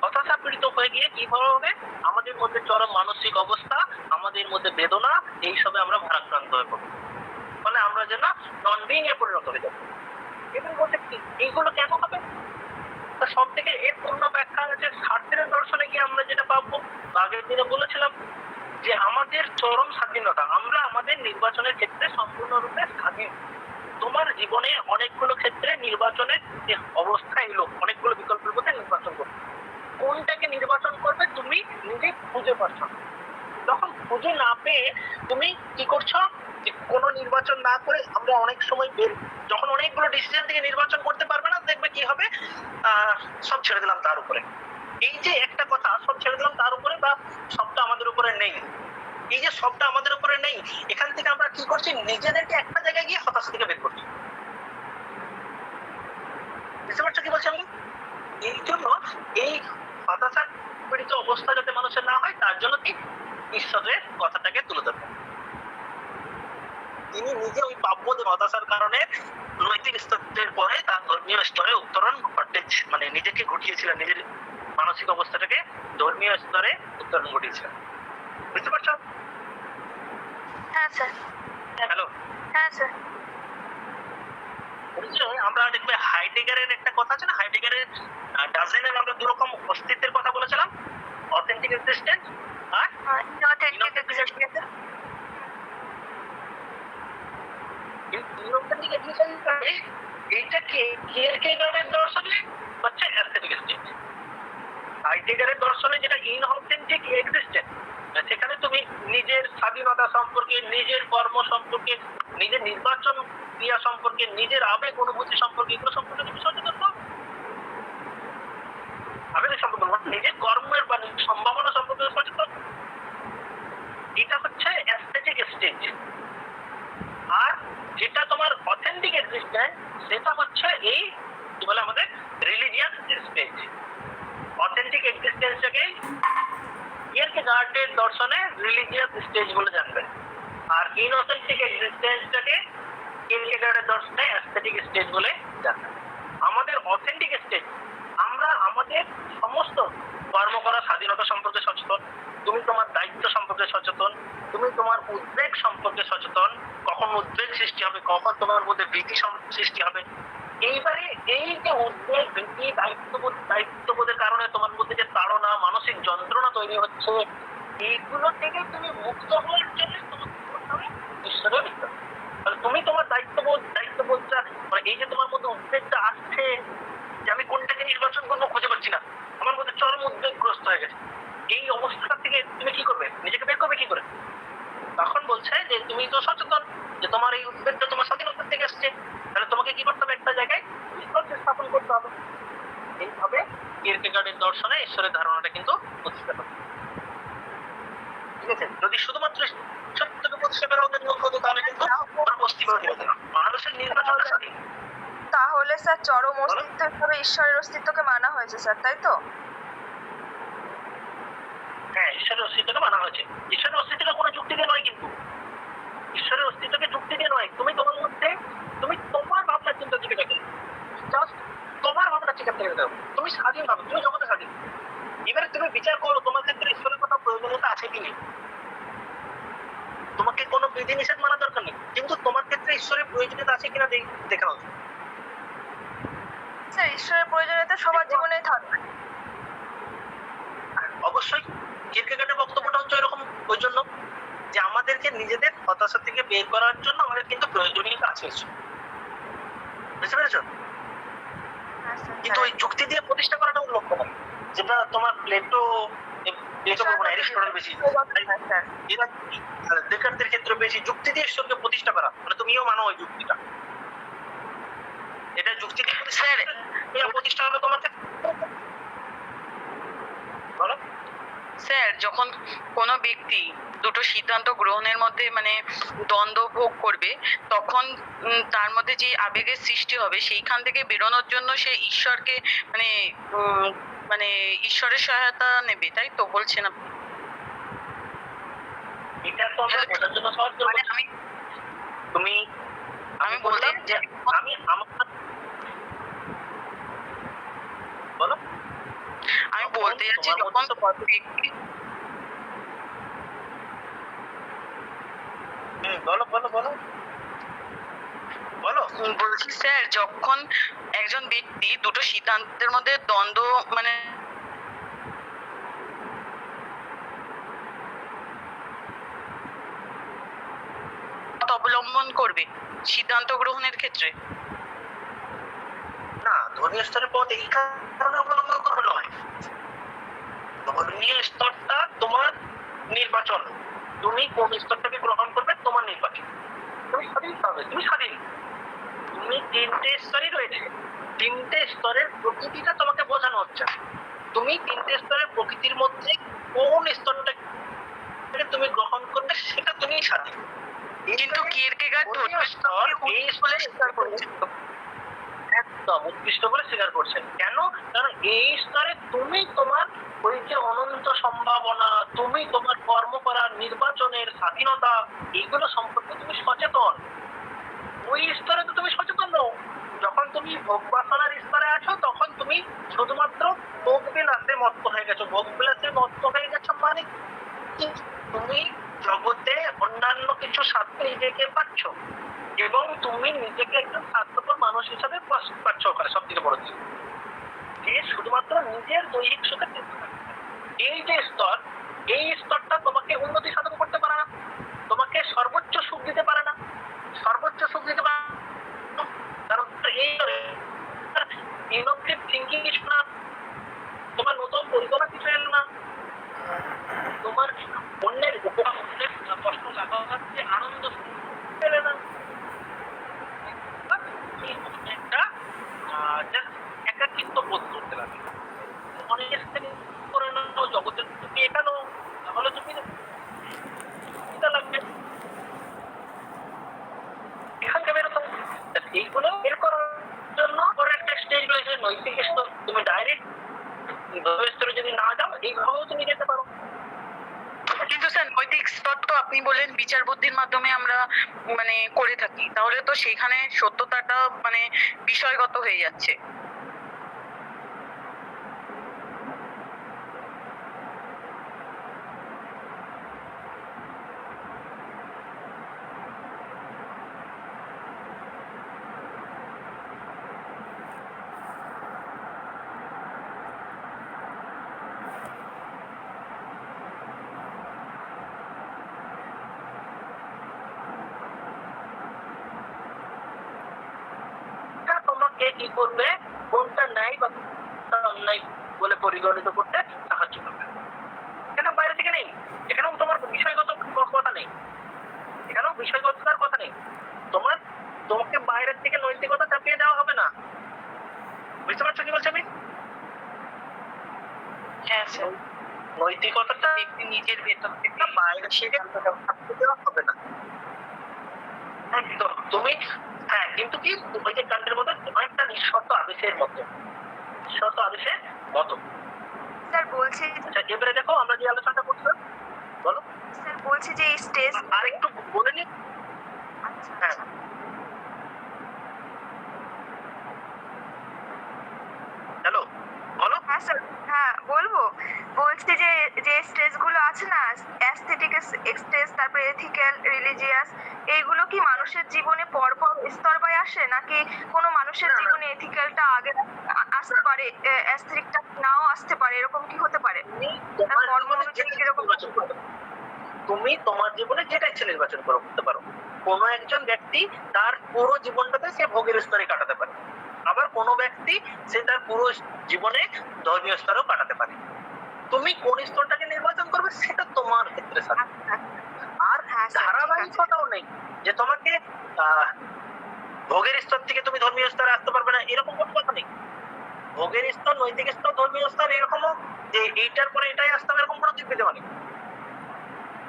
হতাশা পীড়িত হয়ে গিয়ে কি হবে, আমাদের মধ্যে চরম মানসিক অবস্থা, আমাদের মধ্যে বেদনা, এইসবে আমরা ভারাক্রান্ত হয়ে পড়বো। ফলে আমরা যেন নন বিং এ পরিণত হয়ে যাবো। এবার বলছে এইগুলো কেন হবে, সব থেকে এর পূর্ণ ব্যাখ্যা আছে শাস্ত্রের দর্শনে গিয়ে আমরা যেটা পাবো। আগের দিনে বলেছিলাম যে আমাদের চরম স্বাধীনতা, আমরা আমাদের নির্বাচনের ক্ষেত্রে সম্পূর্ণরূপে স্বাধীন। তোমার জীবনে অনেকগুলো ক্ষেত্রে নির্বাচনের যে অবস্থা এলো, অনেকগুলো বিকল্পের মধ্যে নির্বাচন করবে, কোনটাকে নির্বাচন করবে তুমি নিজে খুঁজে পাচ্ছ। যখন খুঁজে না পেয়ে তুমি কি করছো, কোনো নির্বাচন না করে আমরা অনেক সময় যখন অনেকগুলো ডিসিশন থেকে নির্বাচন করতে পারবে না, দেখবে কি হবে, সব ছেড়ে দিলাম তার উপরে। এই যে একটা কথা, সব ছেড়ে দিলাম তার উপরে, বা সবটা আমাদের উপরে নেই, এই যে সবটা আমাদের উপরে নেই, এখান থেকে আমরা কি করছি, নিজেদেরকে একটা জায়গায় গিয়ে হতাশা থেকে বের করছি। বুঝতে পারছো কি বলছি আমি? এই জন্য এই হতাশা পীড়িত অবস্থা যাতে মানুষের না হয়, তার জন্য কি ঈশ্বরের কথাটাকে তুলে ধরবে। তিনি নিজে ওই পাপবোধের হতাশার কারণে নৈতিক স্তরের পরে তার ধর্মীয় স্তরে উত্তরণ মানে নিজেকে ঘটিয়েছিলেন, নিজের মানসিক অবস্থাটাকে ধর্মীয় স্তরে উত্তরণ ঘটিয়েছিলেন। বুঝতে পারছো? হ্যাঁ স্যার। হ্যালো। হ্যাঁ স্যার। আমরা দেখবে হাইডেগারের একটা কথা আছে না, হাইডেগারের ডাজেনের আমরা দুরকম অস্তিত্বের কথা বলেছিলাম, অথেন্টিক এক্সিস্টেন্স আর ইনঅথেন্টিক এক্সিস্টেন্স। ইনঅথেন্টিক এক্সিস্টেন্স এইটাকে কিরকেগার্ডের দর্শনে হচ্ছে অ্যাস্থেটিক স্টেট। হাইডেগারের দর্শনে যেটা ইনঅথেন্টিক এক্সিস্টেন্স, সেখানে তুমি নিজের স্বাধীনতা সম্পর্কে, নিজের কর্ম সম্পর্কে, নিজের নির্বাচন ক্রিয়া সম্পর্কে, নিজের আবেগ অনুভূতি সম্পর্কে, এগুলো সম্পর্কে তুমি সচেতন হও। আবেগ সম্পর্কে, নিজের কর্মের বা সম্ভাবনা সম্পর্কে সচেতন। এটা হচ্ছে অ্যাস্থেটিক স্টেজ। আর যেটা তোমার অথেন্টিক এক্সিস্টেন্স, সেটা হচ্ছে এই কি বলে আমাদের রিলিজিয়াস স্টেজ। অথেন্টিক এক্সিস্টেন্সটাকে কিরকেগার্ডের দর্শনে রিলিজিয়াস স্টেজ বলে জানবেন, আর ইনঅথেন্টিক এক্সিস্টেন্সটাকে কিরকেগার্ডের দর্শনে অ্যাস্থেটিক স্টেজ বলে জানবেন। আমাদের অথেন্টিক স্টেজ, আমরা আমাদের সমস্ত কর্ম করার স্বাধীনতা সম্পর্কে সচেতন, তুমি তোমার দায়িত্ব সম্পর্কে সচেতন, তুমি তোমার উদ্বেগ সম্পর্কে সচেতন, কখন উদ্বেগ সৃষ্টি হবে, কখন তোমার মধ্যে ভীতি সৃষ্টি হবে। এইবারে এই যে উদ্বেগ, ভীতি, দায়িত্ববোধের কারণে তোমার মধ্যে যে তাড়না, মানসিক যন্ত্রণা তৈরি হচ্ছে, এইগুলো থেকে তুমি মুক্ত হওয়ার জন্য তোমাকে কি করতে হবে? ঈশ্বরের বিশ্বাস। তাহলে তুমি তোমার দায়িত্ববোধটা, মানে এই যে তোমার মধ্যে উদ্বেগটা আসছে যে আমি কোনটাকে নির্বাচন করবো খুঁজে পাচ্ছি না, আমার মধ্যে চরম উদ্বেগগ্রস্ত হয়ে গেছে, এই অবস্থা থেকে তুমি কি করবে? নিজেকে বের করবে কি করে? তখন বলছে যে তুমি তো সচেতন যে তোমার এই উদ্বেগটা তোমার স্বাধীনতার থেকে আসছে, তাহলে তোমাকে কি করতে হবে? একটা জায়গায় বিশ্বাস স্থাপন করতে হবে। এইভাবে কিরকেগার্ডের দর্শনে ঈশ্বরের ধারণাটা কিন্তু প্রতিষ্ঠা করে। ঠিক আছে, যদি শুধুমাত্র ঈশ্বরকে প্রতিষ্ঠা করা ওদের লক্ষ্য হতো তাহলে কিন্তু অস্তিত্ব হতো না। মানুষের নির্বাচনটা স্বাধীন। তাহলে স্যার চরম অস্তিত্ব হিসেবে ঈশ্বরের অস্তিত্বকে মানা হয়েছে স্যার, তাই তো? হ্যাঁ, ঈশ্বরের অস্তিত্বকে মানা হয়েছে। ঈশ্বরের অস্তিত্বটা কোনো যুক্তি দিয়ে নয়, কিন্তু ঈশ্বরের অস্তিত্বকে যুক্তি দিয়ে নয়, তুমি তোমার মধ্যে তুমি তোমার ভাবনা চিন্তা থেকে দেখো, জাস্ট তোমার ভাবনা চিন্তা থেকে দেখো, তুমি স্বাধীন ভাবে, তুমি জগতে স্বাধীন। এবারে তুমি বিচার করো তোমার ক্ষেত্রে ঈশ্বরের কথা প্রয়োজনীয়তা আছে কি নেই। তোমাকে কোনো বিধি নিষেধ মানা দরকার নেই, কিন্তু তোমার ক্ষেত্রে ঈশ্বরের প্রয়োজনীয়তা আছে কিনা দেখানো উচিত। স্যার ঈশ্বরের প্রয়োজনীয়তা সবার জীবনেই থাকবে। অবশ্যই কিরকেগার্ডের বক্তব্যটা হচ্ছে এরকম, ওই জন্য যে আমাদেরকে নিজেদের হতাশা থেকে বের করার জন্য আমাদের কিন্তু প্রয়োজনীয়তা আছে। বুঝতে পেরেছো? কিন্তু ওই যুক্তি দিয়ে প্রতিষ্ঠা করাটা ওর লক্ষ্য নয়, যেটা তোমার প্লেটো বলবো না, অ্যারিস্টটল বেশি, ডেকার্টের ক্ষেত্রে বেশি যুক্তি দিয়ে ঈশ্বরকে প্রতিষ্ঠা করা, মানে তুমিও মানো ওই যুক্তিটা, এটা যুক্তি দিয়ে প্রতিষ্ঠা হবে তোমার ক্ষেত্রে। বলো স্যার, যখন কোনো ব্যক্তি দুটো সিদ্ধান্ত গ্রহণের মধ্যে মানে দ্বন্দ্ব ভোগ করবে, তখন তার মধ্যে যে আবেগের সৃষ্টি হবে, সেইখান থেকে বেরোনোর জন্য সে ঈশ্বরকে মানে মানে ঈশ্বরের সহায়তা নেবে, তাই তো বলছেন আপনি? এটা তো আমরা বোঝার জন্য সহজ করে মানে আমি বললাম যে আমি আমার বলো, আমি বলতে যাচ্ছি যখন ব্যক্তি বলো বলো বলো বলো বলছি স্যার, যখন একজন ব্যক্তি দুটো সিদ্ধান্তের মধ্যে দ্বন্দ্ব মানে অবলম্বন করবে সিদ্ধান্ত গ্রহণের ক্ষেত্রে, না, ধর্মীয় স্তরের পথ এই কারণে অবলম্বন করা নয়। ধর্মীয় স্তরটা তোমার নির্বাচন, তুমি কোন স্তরটাকে গ্রহণ করবে তোমার নির্বাচন, তুমি স্বাধীন পাবে, তুমি স্বাধীন। তুমি তিনটে স্তরই রয়েছে, তিনটে স্তরের প্রকৃতিটা তোমাকে বোঝানো হচ্ছে। তুমি তিনটে স্তরের প্রকৃতির মধ্যে কোন স্তরটাকে তুমি গ্রহণ করবে সেটা তুমি স্বাধীন। কিন্তু কিরকেগার্ড ধর্মীয় স্তর এই স্তরে স্বীকার করেছে, একদম উৎকৃষ্ট বলে স্বীকার করছেন। কেন? কারণ এই স্তরে তুমি তোমার ওই যে অনন্ত সম্ভাবনা, তুমি তোমার কর্ম করার নির্বাচনের স্বাধীনতা, এইগুলো সম্পর্কে তুমি সচেতন। ওই স্তরে তো তুমি সচেতন নও। যখন তুমি ভোগ বাসনার স্তরে আছো তখন তুমি শুধুমাত্র ভোগ বিলাসে মত্ত হয়ে গেছো। ভোগ বিলাসে মত্ত হয়ে গেছো মানে কি? তুমি জগতে অন্যান্য কিছু স্বার্থে নিজেকে পাচ্ছ এবং তুমি নিজেকে একজন স্বার্থপর মানুষ হিসাবে পাচ্ছ। ওখানে সব থেকে বড় দিক যে শুধুমাত্র নিজের দৈহিক সুখে এই যে স্তর, এই স্তরটা তোমাকে উন্নতি সাধন করতে পারে না, তোমাকে সর্বোচ্চ সুখ দিতে পারে না, সর্বোচ্চ সুখ দিতে পারে না। কারণ এই ইনোভেটিভ থিঙ্কিং কিছু না, তোমার নতুন পরিকল্পনা কিছু এলো না, তোমার অন্যের কষ্ট লাগাতে আনন্দ পেলে না, একটা একাকিত্ব বোধ করতে লাগে। অনেক করে নাও জগতের তুমি এখানেও, তাহলে তুমি লাগবে এখান থেকে বেরোতে। এইগুলো বের করার জন্য পরে একটা স্টেজ রয়েছে নৈতিক স্তর। তুমি ডাইরেক্ট স্তরে যদি না যাও এইভাবেও তুমি যেতে পারো। কিন্তু স্যার নৈতিক স্তর তো আপনি বললেন বিচার বুদ্ধির মাধ্যমে আমরা মানে করে থাকি, তাহলে তো সেখানে সত্যতাটা মানে বিষয়গত হয়ে যাচ্ছে। কি করবে, কোনটা ন্যায় বা কোনটা অন্যায় বলে পরিগণিত করতে সাহায্য করবে। এখানে বাইরে থেকে নেই, এখানেও তোমার বিষয়গত কথা নেই, এখানেও বিষয়গততার কথা নেই। তোমাকে বাইরের থেকে নৈতিকতা চাপিয়ে দেওয়া হবে না। বুঝতে পারছো কি বলছি আমি? হ্যাঁ স্যার, নৈতিকতাটা ব্যক্তি নিজের ভেতর থেকে বাইরে থেকে চাপিয়ে দেওয়া হবে না। একদম তুমি, হ্যাঁ, কিন্তু কি ওই যে কান্টের মধ্যে অনেকটা নিঃশর্ত আদেশের মতো, নিঃশর্ত আদেশের মতো। স্যার বলছি, আচ্ছা এবারে দেখো আমরা যে আলোচনাটা করছিলাম, বলো। স্যার বলছি যে এই স্টেজ, আর একটু বলে নি। আচ্ছা হ্যাঁ আচ্ছা। হ্যালো, বলো। হ্যাঁ স্যার, হ্যাঁ বলবো। বলছি যে যে স্টেজগুলো আছে না, অ্যাস্থেটিক স্টেজ, তারপরে এথিক্যাল, রিলিজিয়াস, এইগুলো কি মানুষের জীবনে পরপর স্তর বাই আসে, নাকি কোনো মানুষের না, না। জীবনে এথিক্যালটা আগে আসতে পারে, অ্যাস্থেটিকটা নাও আসতে পারে, এরকম কি হতে পারে? তোমার কর্ম জীবনে অনুযায়ী যেটা কিরকম? নির্বাচন করতে পারো। তুমি তোমার জীবনে যেটা ইচ্ছে নির্বাচন করতে পারো। কোনো একজন ব্যক্তি তার পুরো জীবনটাতে সে ভোগের স্তরে কাটাতে পারে, আবার কোনো ব্যক্তি সে তার পুরো জীবনে ধর্মীয় স্তরেও কাটাতে পারে। তুমি কোন স্তরটাকে নির্বাচন করবে সেটা তোমার ক্ষেত্রে সাথে। আর হ্যাঁ স্যার, ঠিক আছে। ধারাবাহিকতাও নেই যে তোমাকে ভোগের স্তর থেকে তুমি ধর্মীয় স্তরে আসতে পারবে না, এরকম কোনো কথা নেই। ভোগের স্তর, নৈতিক স্তর, ধর্মীয় স্তর, এরকমও যে এইটার পরে এটাই আসতে হবে এরকম কোনো দিক বিধবা নেই।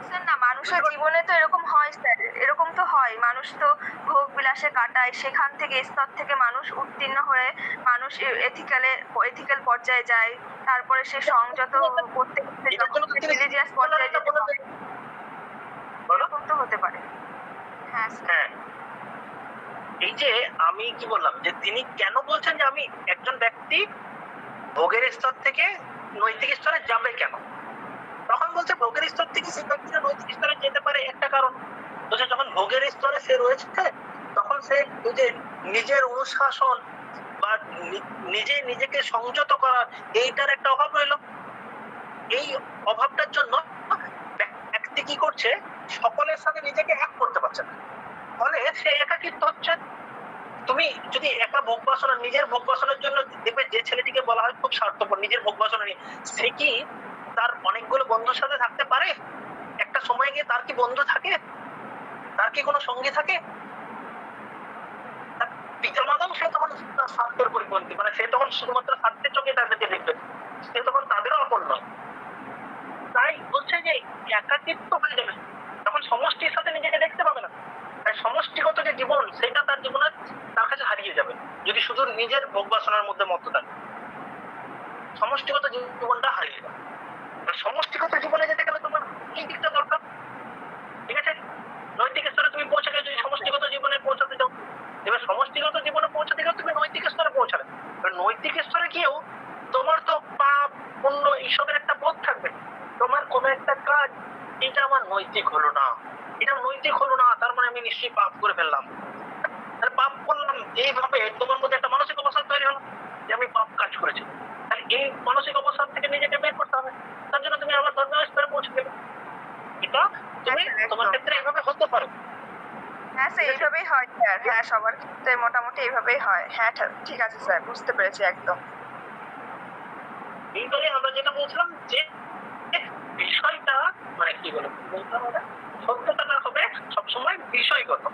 স্যার না, মানুষের জীবনে তো এরকম হয় স্যার, এরকম তো হয়, মানুষ তো ভোগ বিলাসে কাটায়, সেখান থেকে স্তর থেকে মানুষ উত্তীর্ণ হয়ে মানুষ এথিক্যাল পর্যায়ে যায়, তারপরে সে সংযত করতে করতে এটার জন্য তো তিনি রিলিজিয়াস পর্যায়ে যেতে পারে। বলো। এরকম তো হতে পারে। হ্যাঁ স্যার। হ্যাঁ, এই যে আমি কি বললাম যে তিনি কেন বলছেন যে আমি একজন ব্যক্তি ভোগের স্তর থেকে নৈতিক স্তরে যাবে কেন, তখন বলছে ভোগের স্তর থেকে সে ব্যক্তিরা নৈতিক স্তরে যেতে পারে একটা কারণ। তো সে যখন ভোগের স্তরে সে রয়েছে তখন সে ওই যে নিজের অনুশাসন বা নিজে নিজেকে সংযত করা, এইটার একটা অভাব রইল। এই অভাবটার জন্য ব্যক্তি কি করছে, সকলের সাথে নিজেকে এক করতে পারছে না, ফলে সে একাকিত্ব হচ্ছে। তুমি যদি একা ভোগ বাসনা, নিজের ভোগ বাসনার জন্য দেখবে যে ছেলেটিকে বলা হয় খুব স্বার্থপর, নিজের ভোগ বাসনা নিয়ে, সে কি তার অনেকগুলো বন্ধুর সাথে থাকতে পারে? একটা সময় গিয়ে তার কি বন্ধু থাকে, তার কি কোনো সঙ্গী থাকে? পিতা মাতাও সে তখন তার স্বার্থের পরিপন্থী, মানে সে তখন শুধুমাত্র স্বার্থের চোখে তাদেরকে দেখবে, সে তখন তাদেরও আপন নয়। তাই বলছে যে একাকিত্ব হয়ে যাবে, তখন সমষ্টির সাথে নিজেকে দেখতে পাবে না। তাই সমষ্টিগত যে জীবন সেটা তার জীবনে তার কাছে হারিয়ে যাবে যদি শুধু নিজের ভোগ বাসনার মধ্যে মত্ত থাকে। সমষ্টিগত জীবনটা হারিয়ে যাবে। সমষ্টিগত জীবনে যেতে গেলে তোমার এই দিকটা দরকার, ঠিক আছে? নৈতিক স্তরে তুমি পৌঁছে গেলে যদি সমষ্টিগত জীবনে পৌঁছাতে চাও, এবার সমষ্টিগত জীবনে পৌঁছাতে গেলে তুমি নৈতিক স্তরে পৌঁছাবে। এবার নৈতিক স্তরে গিয়েও তোমার তো পাপ পুণ্য এইসবের একটা বোধ থাকবে। তোমার কোনো একটা কাজ, এটা আমার নৈতিক হলো না, এটা নৈতিক হলো না, তার মানে আমি নিশ্চয়ই পাপ করে ফেললাম। তাহলে পাপ করলাম, এইভাবে তোমার মধ্যে একটা মানসিক অবস্থা তৈরি হলো যে আমি পাপ কাজ করেছি। তাহলে এই মানসিক অবস্থা থেকে নিজেকে বের করতে হবে, তার জন্য তুমি আবার ধর্মীয় স্তরে পৌঁছে দেবে। এটা তুমি তোমার ক্ষেত্রে এইভাবে হতে পারে। হ্যাঁ স্যার, এইভাবেই হয় স্যার। হ্যাঁ, সবার ক্ষেত্রে মোটামুটি এইভাবেই হয়। হ্যাঁ ঠিক আছে স্যার, বুঝতে পেরেছি একদম। এইবারে আমরা যেটা বলছিলাম যে বিষয়টা মানে কি বলবো, সত্যতাটা হবে সবসময় বিষয়গত।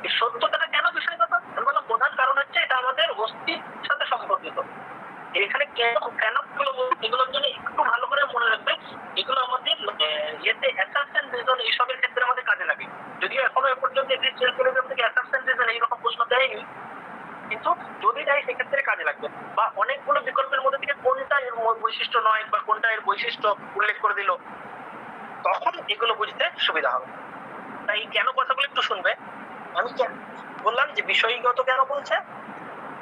এই সত্যতাটা কেন বিষয়গত? আমি বললাম প্রধান কারণ হচ্ছে এটা আমাদের অস্তিত্বের সাথে সম্পর্কিত। এখানে কেন কেন এগুলোর জন্য একটু ভালো করে মনে রাখবে, এগুলো আমাদের ইয়েতে অ্যাসাম্পশন রিজন এইসবের ক্ষেত্রে আমাদের কাজে লাগে। যদিও এখনো এ পর্যন্ত এক্সিস্টেন্সিয়ালিজম থেকে অ্যাসাম্পশন রিজন এইরকম প্রশ্ন দেয়নি, কিন্তু যদি দেয় সেক্ষেত্রে কাজে লাগবে। বা অনেকগুলো বিকল্পের মধ্যে থেকে কোনটা এর বৈশিষ্ট্য নয় বা কোনটা এর বৈশিষ্ট্য উল্লেখ করে দিল, তখন এগুলো বুঝতে সুবিধা হবে। তাই কেন কথাগুলো একটু শুনবে। আমি বললাম যে বিষয়গত কেন বলছে,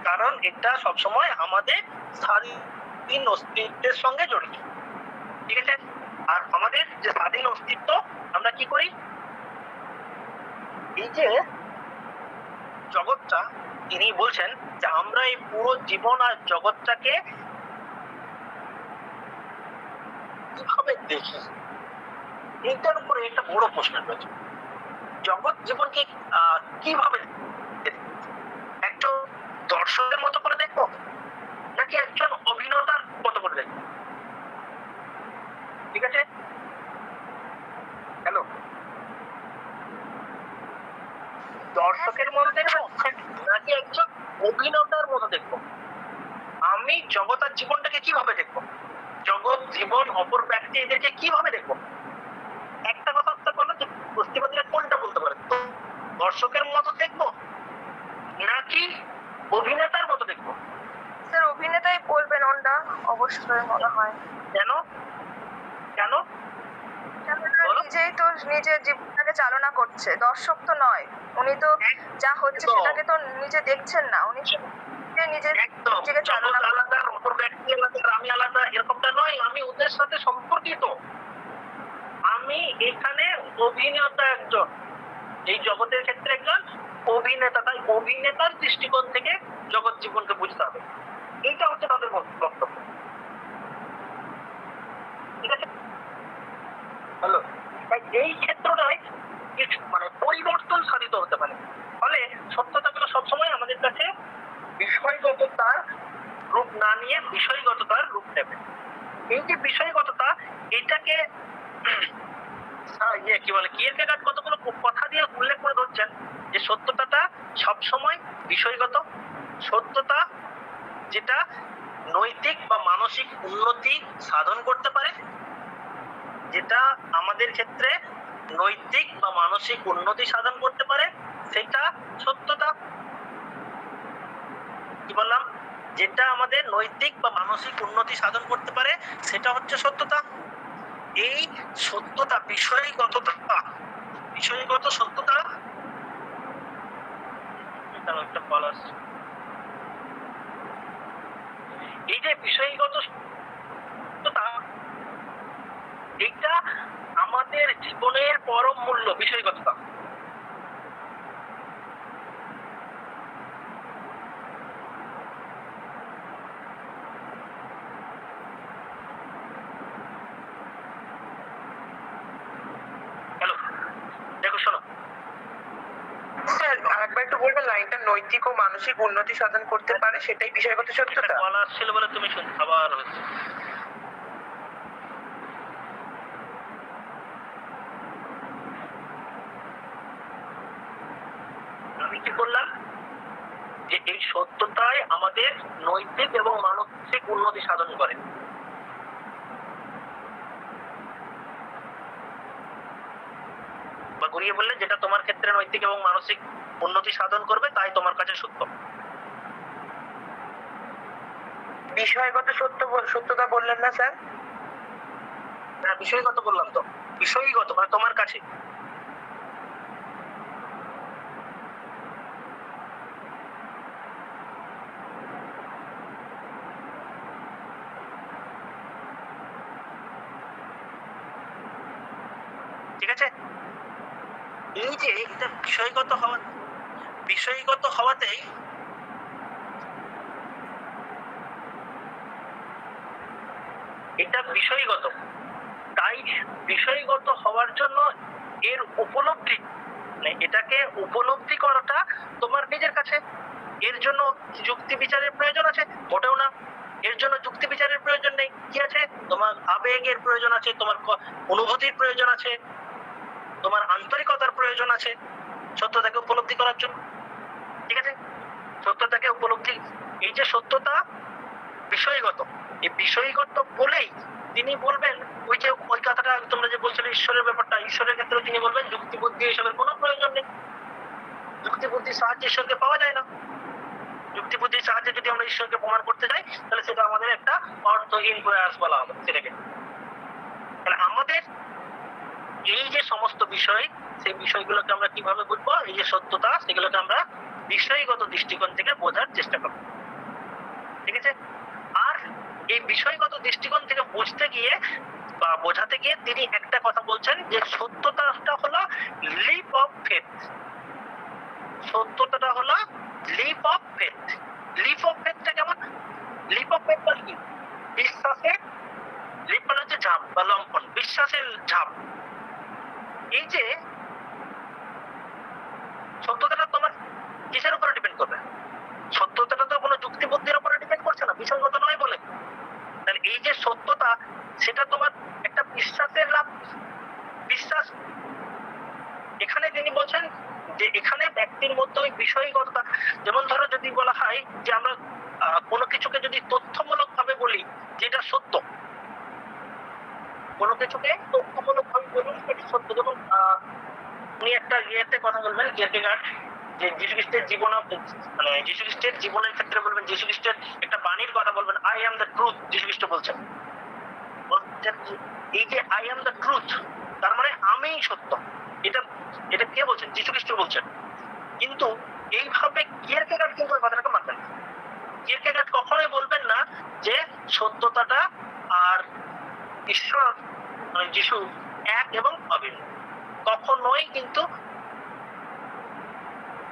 কারণ এটা সবসময় আমাদের স্বাধীন অস্তিত্বের সঙ্গে জড়িত, ঠিক আছে? আর আমাদের যে স্বাধীন অস্তিত্ব, আমরা কি করি, এই যে জগৎটা, তিনি বলছেন যে আমরা এই পুরো জীবন আর জগৎটাকে কিভাবে দেখি, এইটার উপরে একটা বড় প্রশ্ন রয়েছে। জগৎ জীবনকে কিভাবে একজন দর্শকের মতো করে দেখবো নাকি একজন অভিনেতার মতো করে দেখবো? ঠিক আছে, হ্যালো, দর্শকের মতো দেখবো নাকি একজন অভিনেতার মতো দেখবো? আমি জগৎ আর জীবনটাকে কিভাবে দেখবো? জগৎ, জীবন, অপর ব্যক্তি, এদেরকে কিভাবে দেখবো? একটা কথা বলো যে বস্তিবাদীরা কোনটা বলতে পারে? তো দর্শকের মতো দেখবো নাকি অভিনেতার মতো দেখবো? স্যার অভিনেতাই বলবেন ওনটা, অবশ্যই মনে হয়। কেন কেন? কেননা বলো। নিজেই তো নিজের জীবনটাকে চালনা করছে, দর্শক তো নয়। উনি তো যা হচ্ছে একদম। সেটাকে তো নিজে দেখছেন না, উনি নিজের একদম, নিজেকে জগৎ চালনা করছেন। আলাদা, অপর ব্যক্তি আলাদা, আমি আলাদা, এরকমটা নয়। আমি ওদের সাথে সম্পর্কিত। আমি এখানে অভিনেতা একজন, এই জগতের ক্ষেত্রে একজন অভিনেতা। তাই অভিনেতার দৃষ্টিকোণ থেকে জগৎ জীবনকে বুঝতে হবে। এইটা হচ্ছে তাদের বক্তব্য। ঠিক আছে, হ্যালো, তাই এই ক্ষেত্রটাই কিছু মানে পরিবর্তন সাধিত হতে পারে। ফলে সত্যতাগুলো সবসময় আমাদের কাছে বিষয়গততার রূপ না নিয়ে বিষয়গততার রূপ নেবে। এই যে বিষয়গততা, এটাকে কি বলে, কিয়েরকেগার্ড কতগুলো কথা দিয়ে উল্লেখ করে ধরছেন যে সত্যতাটা সবসময় বিষয়গত। সত্যতা যেটা নৈতিক বা মানসিক উন্নতি সাধন করতে পারে, যেটা আমাদের ক্ষেত্রে নৈতিক বা মানসিক উন্নতি সাধন করতে পারে, সেটা সত্যতা। কি বললাম? যেটা আমাদের নৈতিক বা মানসিক উন্নতি সাধন করতে পারে সেটা হচ্ছে সত্যতা। এই সত্যতা, বিষয়গততা, বিষয়গত সত্যতা, একটা কল আসছে। এই যে বিষয়গত সত্যতা, এটা আমাদের জীবনের পরম মূল্য। বিষয়গততা হ্যালো, দেখো শোনো, স্যার আরেকবার একটু বলবেন লাইনটা? নৈতিক ও মানসিক উন্নতি সাধন করতে পারে, সেটাই বিষয়গত সত্যতা। কল আসছিল বলে তুমি শুনতে আবার হচ্ছে। আমি কি বললাম? যে এই সত্যতাই আমাদের নৈতিক এবং মানসিক উন্নতি সাধন করে। বা ঘুরিয়ে বললে, যেটা তোমার ক্ষেত্রে নৈতিক এবং মানসিক উন্নতি সাধন করবে তাই তোমার কাছে সত্য। বিষয়গত সত্যতা বললেন না স্যার? হ্যাঁ, বিষয়গত বললাম তো। বিষয়গত মানে তোমার কাছে। ঠিক আছে, এই যে এটা বিষয়গত হওয়াতেই এটা বিষয়গত। তাই বিষয়গত হওয়ার জন্য এর উপলব্ধি, মানে এটাকে উপলব্ধি করাটা তোমার নিজের কাছে। এর জন্য যুক্তি বিচারের প্রয়োজন আছে? মোটেও না। এর জন্য যুক্তি বিচারের প্রয়োজন নেই। কি আছে? তোমার আবেগের প্রয়োজন আছে, তোমার অনুভূতির প্রয়োজন আছে, তোমার আন্তরিকতার প্রয়োজন আছে সত্যতাকে উপলব্ধি করার জন্য। ঠিক আছে, সত্যতাকে উপলব্ধি, এই যে সত্যতা বিষয়গত, এই বিষয়গত বলেই তিনি বলবেন, ওই যে ওই কথাটা তোমরা যে বলছিলে ঈশ্বরের ব্যাপারটা, ঈশ্বরের ক্ষেত্রে তিনি বলবেন যুক্তি বুদ্ধি এসবের কোনো প্রয়োজন নেই। যুক্তি বুদ্ধির সাহায্যে ঈশ্বরকে পাওয়া যায় না। যুক্তি বুদ্ধির সাহায্যে যদি আমরা ঈশ্বরকে প্রমাণ করতে যাই তাহলে সেটা আমাদের একটা অর্থহীন প্রয়াস বলা হবে সেটাকে। তাহলে আমাদের এই যে সমস্ত বিষয়, সেই বিষয়গুলোকে আমরা কিভাবে বুঝবো? এই যে সত্যতা, সেগুলোকে আমরা বিষয়গত দৃষ্টিকোণ থেকে বোঝার চেষ্টা করব। ঠিক আছে, আর এই বিষয়গত দৃষ্টিকোণ থেকে বুঝতে গিয়ে বা বোঝাতে গিয়ে তিনি একটা কথা বলছেন যে সত্যতাটা হলো লিপ অফ ফেথ। সত্যতাটা হলো leap of faith. Leap of ফেথটা কেমন? লিপ অফ ফেথ মানে কি? বিশ্বাসের লিপ মানে হচ্ছে ঝাঁপ বা লম্ফন, বিশ্বাসের ঝাঁপ। এই যে সত্যতাটা তোমার কিসের উপরে ডিপেন্ড করবে? সত্যতাটা কিছুকে যদি তথ্যমূলক ভাবে বলি যেটা সত্য, কোনো কিছুকে তথ্যমূলক ভাবে বলুন সেটা সত্য, যেমন উনি একটা ইয়েতে কথা বলবেন কিয়ারকেগার্ড, যে যীশু খ্রিস্টের জীবন, মানে যীশু খ্রিস্টের জীবনের ক্ষেত্রে বলবেন, যীশু খ্রিস্টের একটা বাণীর কথা বলবেন, আই অ্যাম দ্য ট্রুথ, যীশু খ্রিস্ট বলছেন। এই যে আই অ্যাম দ্য ট্রুথ, তার মানে আমিই সত্য, এটা এটা কে বলছেন? যীশু খ্রিস্ট বলছেন। কিন্তু এইভাবে কিয়ারকেগার্ড কিন্তু ওই কথাটাকে মানবেন না। কিয়ারকেগার্ড কখনোই বলবেন না যে সত্যতাটা আর ঈশ্বর মানে যিশু এক এবং অভিন্ন, কখনোই কিন্তু।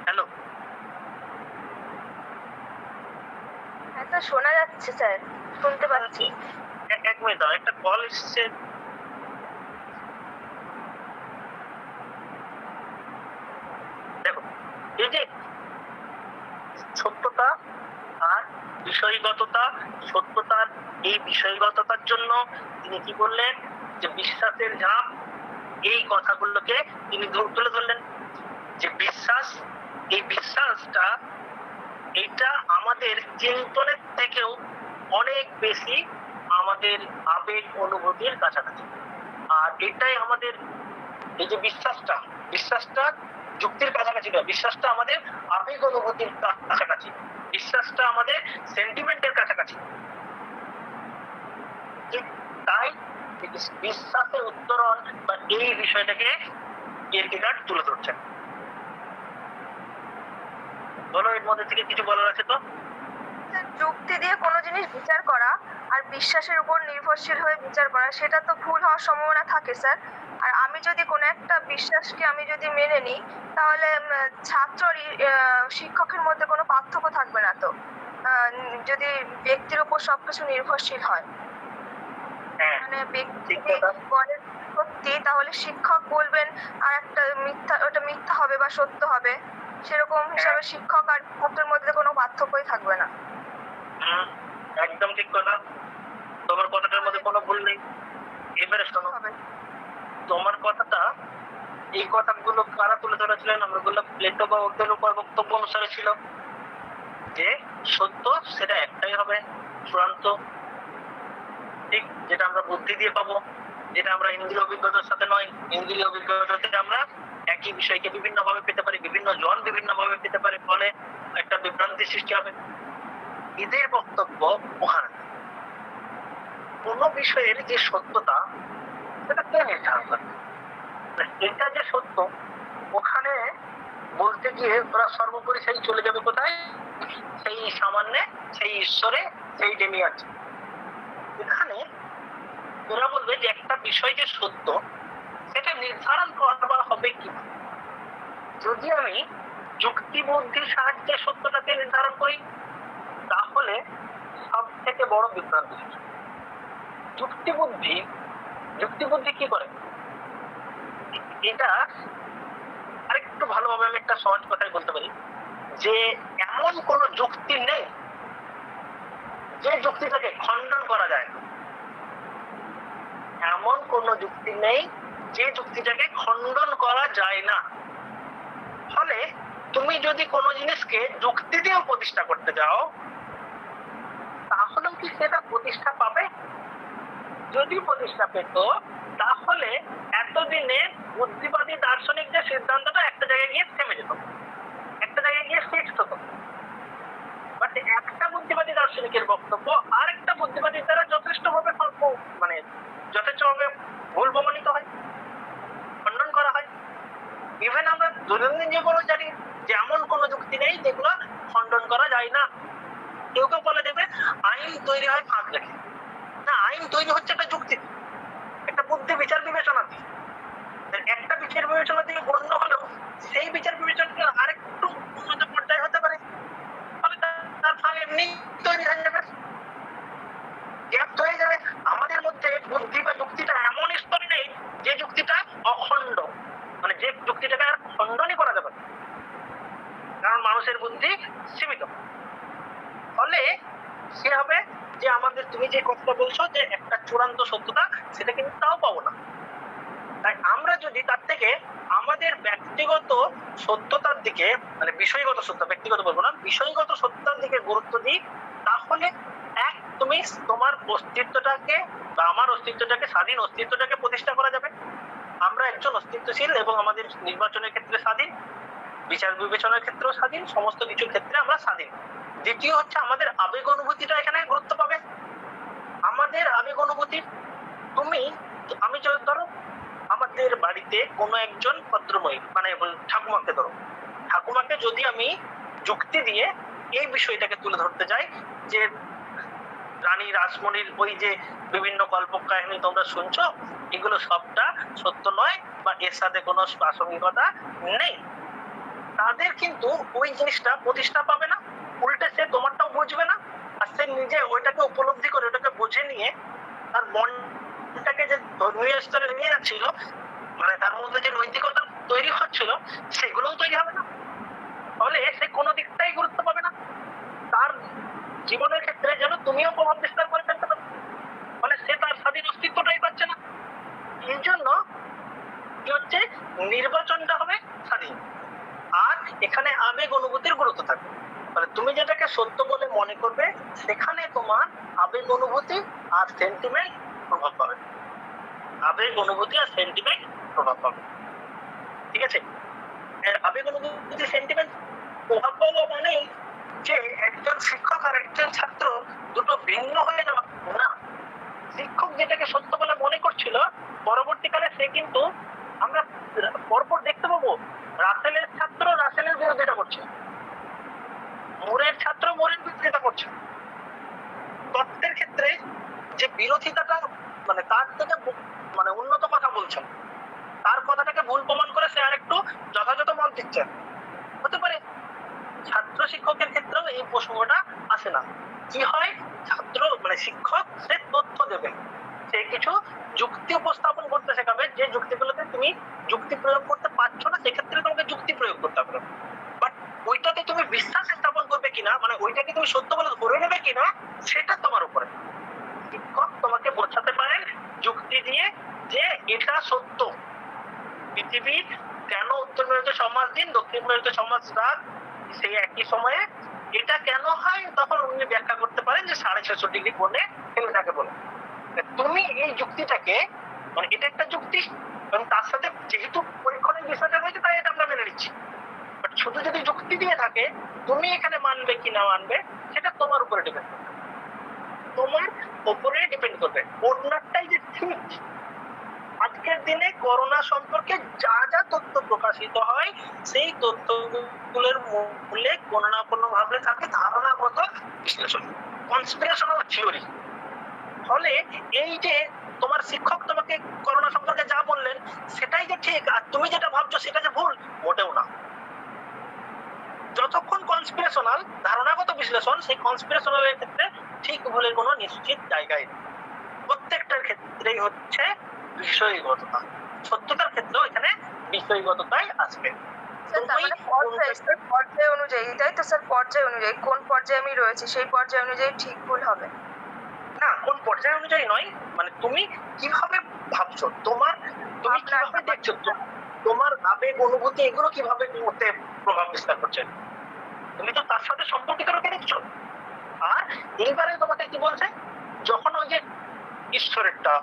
হ্যালো, হ্যাঁ স্যার, শোনা যাচ্ছে স্যার, শুনতে পাচ্ছি। এক মিনিট দাও, একটা কল এসছে। দেখো, এই যে সত্যতা আর বিষয়গততা, সত্যতার এই বিষয়গততার জন্য তিনি কি বললেন, যে বিশ্বাসের ঝাঁপ, এই কথাগুলোকে তিনি তুলে ধরলেন। যে বিশ্বাস, এই বিশ্বাসটা এটা আমাদের চিন্তনের থেকেও অনেক বেশি আমাদের আবেগ অনুভূতির কাছাকাছি। আর এটাই আমাদের এই যে বিশ্বাসটা, বিশ্বাসটা যুক্তির কাছাকাছি নয়, বিশ্বাসটা আমাদের আবেগ অনুভূতির কাছাকাছি, বিশ্বাসটা আমাদের সেন্টিমেন্টের কাছাকাছি। ঠিক তাই বিশ্বাসের উত্তরণ বা এই বিষয়টাকে কিয়ারকেগার্ড তুলে ধরছেন। বলো, এর মধ্যে থেকে কিছু বলার আছে তো? যুক্তি দিয়ে কোনো জিনিস বিচার করা আর বিশ্বাসের উপর নির্ভরশীল হয়ে বিচার করা, সেটা তো ভুল হওয়ার সম্ভাবনা থাকে স্যার। আর আমি যদি কোনো একটা বিশ্বাসকে আমি যদি মেনে নিই, তাহলে ছাত্র আর শিক্ষকের মধ্যে কোনো পার্থক্য থাকবে না তো, যদি ব্যক্তির উপর সবকিছু নির্ভরশীল হয়। মানে ব্যক্তি বলে সত্যি, তাহলে শিক্ষক বলবেন আর একটা মিথ্যা, ওটা মিথ্যা হবে বা সত্য হবে। সেরকম হিসাবে শিক্ষক আর ছাত্রের মধ্যে কোনো পার্থক্যই থাকবে না। একদম ঠিক কথা, তোমার কথাটার মধ্যে কোনো ভুল নেই। এবারে শোনো, তোমার কথাটা, এই কথাগুলো কারা তুলে ধরেছিলেন? আমরা বললাম প্লেটো বা ওদের উপর বক্তব্য অনুসারে ছিল যে সত্য সেটা একটাই হবে, চূড়ান্ত, ঠিক, যেটা আমরা বুদ্ধি দিয়ে পাবো, যেটা আমরা ইন্দ্রিয় অভিজ্ঞতার সাথে নয়। ইন্দ্রিয় অভিজ্ঞতাতে আমরা একই বিষয়কে বিভিন্ন ভাবে পেতে পারি, বিভিন্ন জন বিভিন্ন ভাবে পেতে পারি, ফলে একটা বিভ্রান্তি সৃষ্টি হবে। এদের বক্তব্য ওখানে কোন বিষয়ের যে সত্যতা সেটা কে নির্ধারণ করে, এটা যে সত্য, ওখানে বলতে গিয়ে ওরা সর্বোপরি সেই চলে যাবে কোথায়? সেই সামান্যে, সেই ঈশ্বরে, সেই ডেমিয়াজ। এখানে ওরা বলবে যে একটা বিষয় যে সত্য সেটা নির্ধারণ করা হবে কি? যদি আমি যুক্তি বুদ্ধির সাহায্যে সত্যটাকে নির্ধারণ করি, তাহলে সব থেকে বড় বিভ্রান্তি। যুক্তি বুদ্ধি কি করে? এটা আরেকটু ভালোভাবে আমি একটা সহজ কথায় বলতে পারি যে এমন কোন যুক্তি নেই যে যুক্তিটাকে খণ্ডন করা যায় না। এমন কোন যুক্তি নেই যে যুক্তিটাকে খণ্ডন করা যায় না। ফলে তুমি যদি কোনো জিনিসকে যুক্তি দিয়ে প্রতিষ্ঠা করতে যাও, তাহলে কি সেটা প্রতিষ্ঠা পাবে? যদি প্রতিষ্ঠা পেত, তাহলে এতদিনে বুদ্ধিবাদী দার্শনিক যে সিদ্ধান্তটা একটা জায়গায় গিয়ে থেমে যেত, একটা জায়গায় গিয়ে ফিক্সড হতো। বাট একটা বুদ্ধিবাদী দার্শনিকের বক্তব্য আরেকটা বুদ্ধিবাদীর দ্বারা যথেষ্টভাবে মানে যথেষ্টভাবে ভুল প্রমাণিত হয়, খণ্ডন করা হয়। ইভেন আমরা দৈনন্দিন জীবনে জানি যে এমন কোনো যুক্তি নেই যেগুলো খণ্ডন করা যায় না। কেউ কেউ বলে দেবে আইন তৈরি হয় ফাঁক রেখে। না, আইন তৈরি হচ্ছে একটা যুক্তি, একটা বুদ্ধি বিচার বিবেচনা দিয়ে। একটা বিচার বিবেচনা থেকে গণ্য হলেও সেই বিচার বিবেচনা আরেকটু উন্নত পর্যায়ে হতে পারে, ফলে তার ফাঁক এমনি তৈরি হয়ে যাবে, গ্যাপ হয়ে যাবে। আমাদের মধ্যে বুদ্ধি বা যুক্তিটা এমন স্তরে নেই যে যুক্তিটা অখণ্ড, মানে যে যুক্তিটাকে আর খণ্ডনই করা যাবে না, কারণ মানুষের বুদ্ধি সীমিত। ফলে সে হবে যে আমাদের, তুমি যে কথাটা বলছো যে একটা চূড়ান্ত সত্যতা, সেটা কিন্তু তাও পাবো না। তাই আমরা যদি তার থেকে আমাদের ব্যক্তিগত সত্যতার দিকে, মানে বিষয়গত সত্য, ব্যক্তিগত বলবো না, বিষয়গত সত্যতার দিকে গুরুত্ব দিই, তাহলে তাহলে এক তুমি তোমার অস্তিত্বটাকে বা আমার অস্তিত্বটাকে, স্বাধীন অস্তিত্বটাকে প্রতিষ্ঠা করা যাবে। আমরা একজন অস্তিত্বশীল এবং আমাদের নির্বাচনের ক্ষেত্রে স্বাধীন, বিচার বিবেচনার ক্ষেত্রেও স্বাধীন, সমস্ত কিছুর ক্ষেত্রে আমরা স্বাধীন। দ্বিতীয় হচ্ছে আমাদের আবেগ অনুভূতিটা এখানে গুরুত্ব পাবে। আমাদের আবেগ অনুভূতি, আমি যদি ধরো আমাদের বাড়িতে কোনো একজন ভদ্রময়ী মানে ঠাকুমাকে ধরো, ঠাকুমাকে যদি আমি যুক্তি দিয়ে এই বিষয়টাকে তুলে ধরতে চাই যে রানী রাসমণির ওই যে বিভিন্ন কল্প কাহিনী তোমরা শুনছো, এগুলো সবটা সত্য নয় বা এর সাথে কোনো প্রাসঙ্গিকতা নেই, তাদের কিন্তু ওই জিনিসটা প্রতিষ্ঠা পাবে না, উল্টে সে তোমারটাও বুঝবে না। আর সে নিজে ওইটাকে উপলব্ধি করে ওটাকে বুঝে নিয়ে তার মনটাকে যে ধর্মীয় স্তরে নিয়ে যাচ্ছিল, মানে তার মধ্যে যে নৈতিকতা তৈরি হচ্ছিল, সেগুলোও তৈরি হবে না। ফলে সে কোনো দিকটাই গুরুত্ব পাবে না। তার জীবনের ক্ষেত্রে যেন তুমিও প্রভাব বিস্তার করে ফেলতে পারো, ফলে সে তার স্বাধীন অস্তিত্বটাই পাচ্ছে না। এই জন্য কি হচ্ছে, নির্বাচনটা হবে স্বাধীন, আর এখানে আবেগ অনুভূতির গুরুত্ব থাকবে। তাহলে তুমি যেটাকে সত্য বলে মনে করবে, সেখানে তোমার আবেগ অনুভূতি আর সেন্টিমেন্ট প্রভাব পাবে। আবেগ অনুভূতি আর সেন্টিমেন্ট প্রভাব পাবে, ঠিক আছে? আবেগ অনুভূতি সেন্টিমেন্ট প্রভাব পাওয়া মানে যে একজন শিক্ষক আর একজন ছাত্র দুটো ভিন্ন হয়ে যাওয়া না। শিক্ষক যেটাকে সত্য বলে মনে করছিল, পরবর্তীকালে সে কিন্তু আমরা পরপর দেখতে পাবো রাসেলের ছাত্র রাসেলের বিরোধিতা করছে, মোরের ছাত্র মোরের বিরোধিতা করছে। তত্ত্বের ক্ষেত্রে যে বিরোধিতাটা মানে তার থেকে মানে উন্নত কথা বলছেন, তার কথাটাকে ভুল প্রমাণ করে সে আরেকটু যথাযথ মত দিচ্ছেন। হতে পারে ছাত্র শিক্ষকের ক্ষেত্রেও এই প্রসঙ্গটা আসে না। কি হয়, ছাত্র মানে শিক্ষক সে তথ্য দেবে, সে কিছু যুক্তি উপস্থাপন করতে শেখাবে, যে যুক্তিগুলোতে তুমি যুক্তি প্রয়োগ করতে পারছো না সেক্ষেত্রে তোমাকে যুক্তি প্রয়োগ করতে হবে। বাট ওইটাতে তুমি বিশ্বাস স্থাপন করবে কিনা, মানে ওইটাকে তুমি সত্য বলে ধরে নেবে কিনা, সেটা তোমার উপরে। শিক্ষক তোমাকে বোঝাতে পারেন যুক্তি দিয়ে যে এটা সত্য, পৃথিবীর কেন উত্তর মেরুতে সমাজ দিন দক্ষিণ মেরুতে সমাজ রাত সেই একই সময়ে এটা কেন হয়, তখন উনি ব্যাখ্যা করতে পারেন যে 650 ডিগ্রি কোণে এটাকে বলে। তুমি এই যুক্তিটাকে মানে এটা একটা যুক্তি এবং তার সাথে যেহেতু পরীক্ষণের বিষয়টা রয়েছে তাই এটা আমরা মেনে নিচ্ছি। বাট শুধু যদি যুক্তি দিয়ে থাকে, তুমি এখানে মানবে কি না মানবে সেটা তোমার উপরে ডিপেন্ড করবে, তোমার উপরে ডিপেন্ড করবে। ওনারটাই যে ঠিক। আজকের দিনে করোনা সম্পর্কে যা যা তথ্য প্রকাশিত হয়, সেই তথ্যগুলোর মূলে কোনো না কোনো ভাবে থাকে ধারণাগত বিশ্লেষণ, কনস্পিরেশনাল থিওরি। ফলে এই যে তোমার শিক্ষক তোমাকে করোনা সম্পর্কে যা বললেন সেটাই যে ঠিক আর তুমি যেটা ভাবছো সেটা যে ভুল, মোটেও না। যতক্ষণ কনস্পিরেশনাল ধারণাগত বিশ্লেষণ, সেই কনস্পিরেশনাল এর ক্ষেত্রে ঠিক ভুলের কোনো নিশ্চিত জায়গায় নেই। প্রত্যেকটার ক্ষেত্রেই হচ্ছে বিষয়গততা, সত্যতার ক্ষেত্রেও এখানে বিষয়গততাই আসবে। পর্যায় অনুযায়ী, এটাই তো স্যার, পর্যায় অনুযায়ী কোন পর্যায়ে আমি রয়েছি সেই পর্যায় অনুযায়ী ঠিক ভুল হবে না, কোন পর্যায় অনুযায়ী নয়, মানে তুমি কিভাবে ভাবছো, তুমি কিভাবে দেখছো, তোমার আবেগ অনুভূতি এগুলো কিভাবে মতে প্রভাব বিস্তার করছে, তুমি তো তার সাথে সম্পর্কিত রেখে দেখছো। আর এইবারে তোমাকে কি বলছে, যখন ওই যে ঈশ্বরেরটা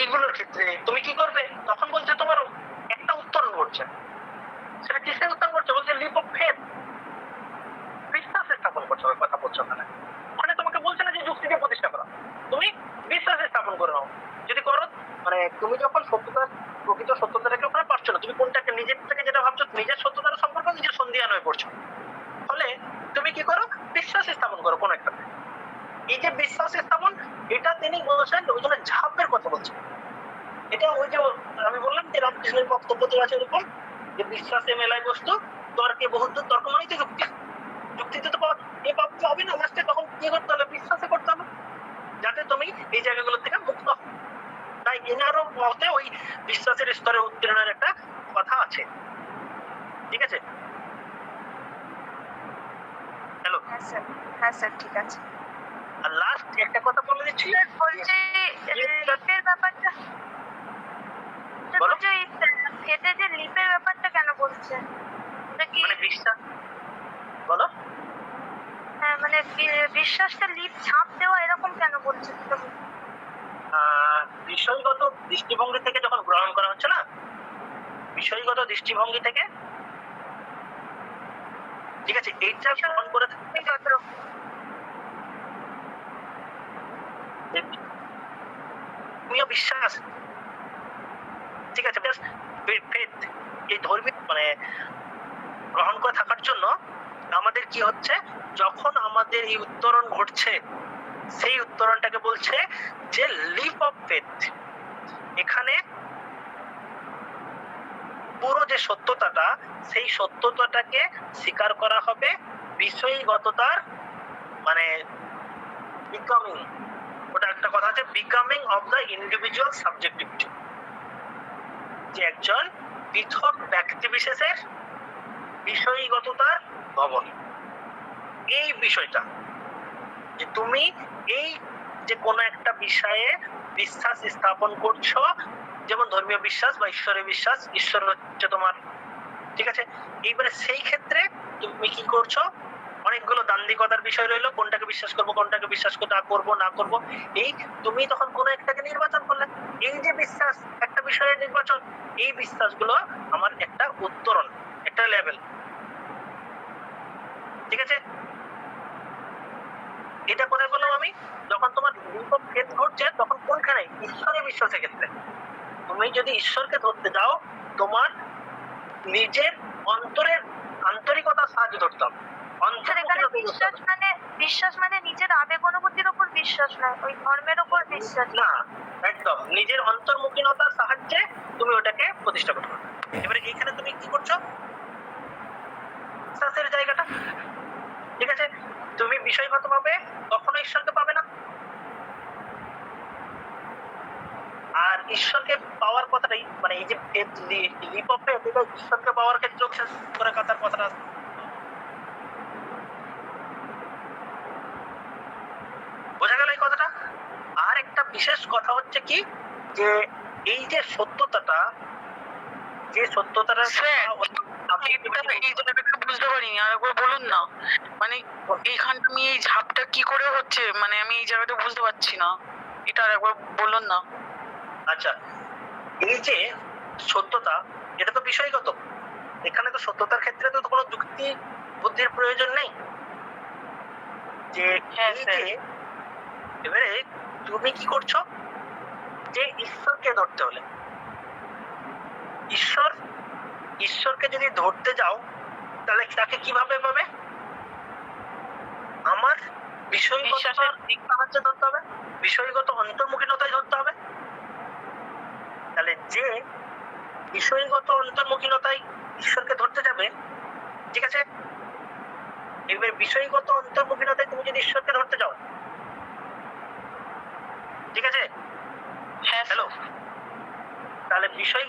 এইগুলোর ক্ষেত্রে তুমি কি করবে, তখন বলছে তোমার একটা উত্তরণ করছে, সেটা কিসের উত্তরণ করছে, বলছে লিপ অফ ফেথ, বিশ্বাস স্থাপন করছে। ওই কথা বলছো ওখানে তোমাকে বলছে না যে যুক্তি দিয়ে প্রতিষ্ঠা করা, তুমি বিশ্বাস স্থাপন করে নাও। যদি করো মানে তুমি যখন সত্যতার প্রকৃত সত্যতাটাকে ওখানে পারছো না, তুমি কোনটাকে নিজের থেকে যেটা ভাবছো নিজের সত্যতার সম্পর্ক নিজের সন্ধিহান হয়ে পড়ছো। ফলে তুমি কি করো, বিশ্বাস স্থাপন করো কোন একটা। এই যে বিশ্বাস স্থাপন, এটা তিনি বলছেন ওই জন্য ঝাপের কথা বলছেন। এটা ওই যে আমি বললাম যে রামকৃষ্ণের বক্তব্য আছে এরকম যে বিশ্বাসে মেলায় বস্তু তর্কে বহুদূর, তর্ক মানেই তো যুক্তি, যুক্তিতে তো এ ভাবতে হবে না, লাস্টে তখন কি করতে হবে, বিশ্বাসে করতে হবে যাতে তুমি এই জায়গাগুলো থেকে মুক্ত হও। তাই এনারও মতে ওই বিশ্বাসের স্তরে উত্তীর্ণের একটা কথা আছে, ঠিক আছে? হ্যালো, হ্যাঁ স্যার ঠিক আছে। আর লাস্ট একটা কথা বলে দিচ্ছি, বলছি লিপের ব্যাপারটা, বলছি ফেটে যে লিপের ব্যাপারটা কেন বলছেন, এটা কি মানে বিশ্বাস, বলো। হ্যাঁ মানে বিশ্বাসটা লিপ ছাপ দেওয়া এরকম কেন বলছেন একটু বলুন। বিষয়গত দৃষ্টিভঙ্গি থেকে যখন গ্রহণ করা হচ্ছে না, বিষয়গত দৃষ্টিভঙ্গি থেকে, ঠিক আছে, এইটা গ্রহণ করে ধর্মীয় বিশ্বাস, ঠিক আছে, faith, এই ধর্মীয় মানে গ্রহণ করে থাকার জন্য আমাদের কি হচ্ছে, যখন আমাদের এই উত্তরণ ঘটছে, সেই উত্তরণটাকে বলছে যে লিপ অফ ফেথ। এখানে পুরো যে সত্যতাটা, সেই সত্যতাটাকে স্বীকার করা হবে বিষয়গততার মানে বিকামিং, ওটা একটা কথা আছে, becoming of the individual subjectivity, যে একজন পৃথক ব্যক্তি বিশেষের বিষয়গততার ভবন। এই বিষয়টা যে তুমি এই যে কোনো একটা বিষয়ে বিশ্বাস স্থাপন করছো, যেমন ধর্মীয় বিশ্বাস বা ঈশ্বরের বিশ্বাস, ঈশ্বর হচ্ছে তোমার, ঠিক আছে, এইবারে সেই ক্ষেত্রে তুমি কি করছো, অনেকগুলো দান্দিকতার বিষয় রইলো, কোনটাকে বিশ্বাস করবো কোনটাকে বিশ্বাস করবো না করবো, এই তুমি তখন কোনো একটাকে নির্বাচন করলে। এই যে বিশ্বাস, একটা বিষয়ের নির্বাচন, এই বিশ্বাসগুলো আমার একটা উত্তরণ, একটা লেভেল, ঠিক আছে। এটা কোথায় বললাম আমি, যখন তোমার লিপ অফ ফেথ ঘটছে তখন কোনখানে, ঈশ্বরের বিশ্বাসের ক্ষেত্রে। তুমি যদি ঈশ্বরকে ধরতে যাও, তোমার নিজের অন্তরের আন্তরিকতার সাহায্য ধরতে হবে। স্যার এখানে বিশ্বাস মানে নিজের আবেগ অনুভূতির উপর বিশ্বাস নয়, ওই ধর্মের উপর বিশ্বাস। না, একদম নিজের অন্তর্মুখীনতার সাহায্যে তুমি ওটাকে প্রতিষ্ঠা করতে পারবে। এবারে এইখানে তুমি কি করছো, বিশ্বাসের জায়গাটা, ঠিক আছে, তুমি বিষয়গত ভাবে কখনো ঈশ্বরকে পাবে না। আর ঈশ্বরকে পাওয়ার কথাটাই মানে এই যে লিপ অফ ফেথ, এটা ঈশ্বরকে পাওয়ার ক্ষেত্রে বিশেষ করে কথার কথাটা বোঝা গেল এই কথাটা। আর একটা বিশেষ কথা হচ্ছে কি, যে এই যে সত্যতাটা, যে সত্যতাটা আমি বুঝতে পারিনি, আর একবার বলুন না, মানে এইখানে আমি এই ঝাপটা কি করে হচ্ছে, মানে আমি এই জায়গাটা বুঝতে পারছি না, এটা আর একবার বলুন না। আচ্ছা, এই যে সত্যতা, এটা তো বিষয়গত, এখানে তো সত্যতার ক্ষেত্রে তো কোনো যুক্তি বুদ্ধির প্রয়োজন নেই। যে এই যে এবারে তুমি কি করছো, যে ঈশ্বরকে ধরতে হলে, ঈশ্বরকে যদি ধরতে যাও, তাহলে তাকে কিভাবে পাবে, আমার বিষয়গত দিক সাহায্যে ধরতে হবে, বিষয়গত অন্তর্মুখীনতায় ধরতে হবে। তাহলে যে বিষয়গত অন্তর্মুখীনতায় ঈশ্বরকে ধরতে যাবে, ঠিক আছে, এবার বিষয়গত অন্তর্মুখীনতায় তুমি যদি ঈশ্বরকে ধরতে যাও, ঠিক আছে, হ্যাঁ হ্যালো, তাহলে বিষয়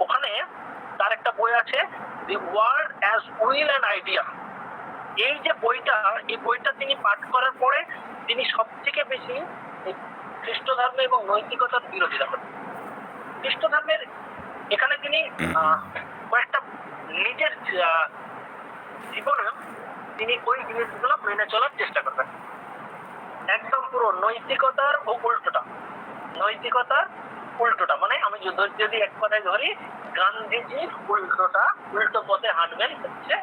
ওখানে তার একটা বই আছে the world as will and idea. এই যে বইটা, এই বইটা তিনি পাঠ করার পরে তিনি সব থেকে বেশি এই খ্রিস্ট ধর্ম এবং নৈতিকতার বিরোধিতা করেন। খ্রিস্ট ধর্মের এখানে তিনি কয়েকটা নিজের জীবনে তিনি ওই জিনিসগুলো মেনে চলার চেষ্টা করবেন, একদম পুরো নৈতিকতার ও উল্টোটা। নৈতিকতার উল্টোটা মানে আমি যদি এক কথায় ধরি, গান্ধীজির উল্টোটা, উল্টো পথে হাঁটবেন হচ্ছে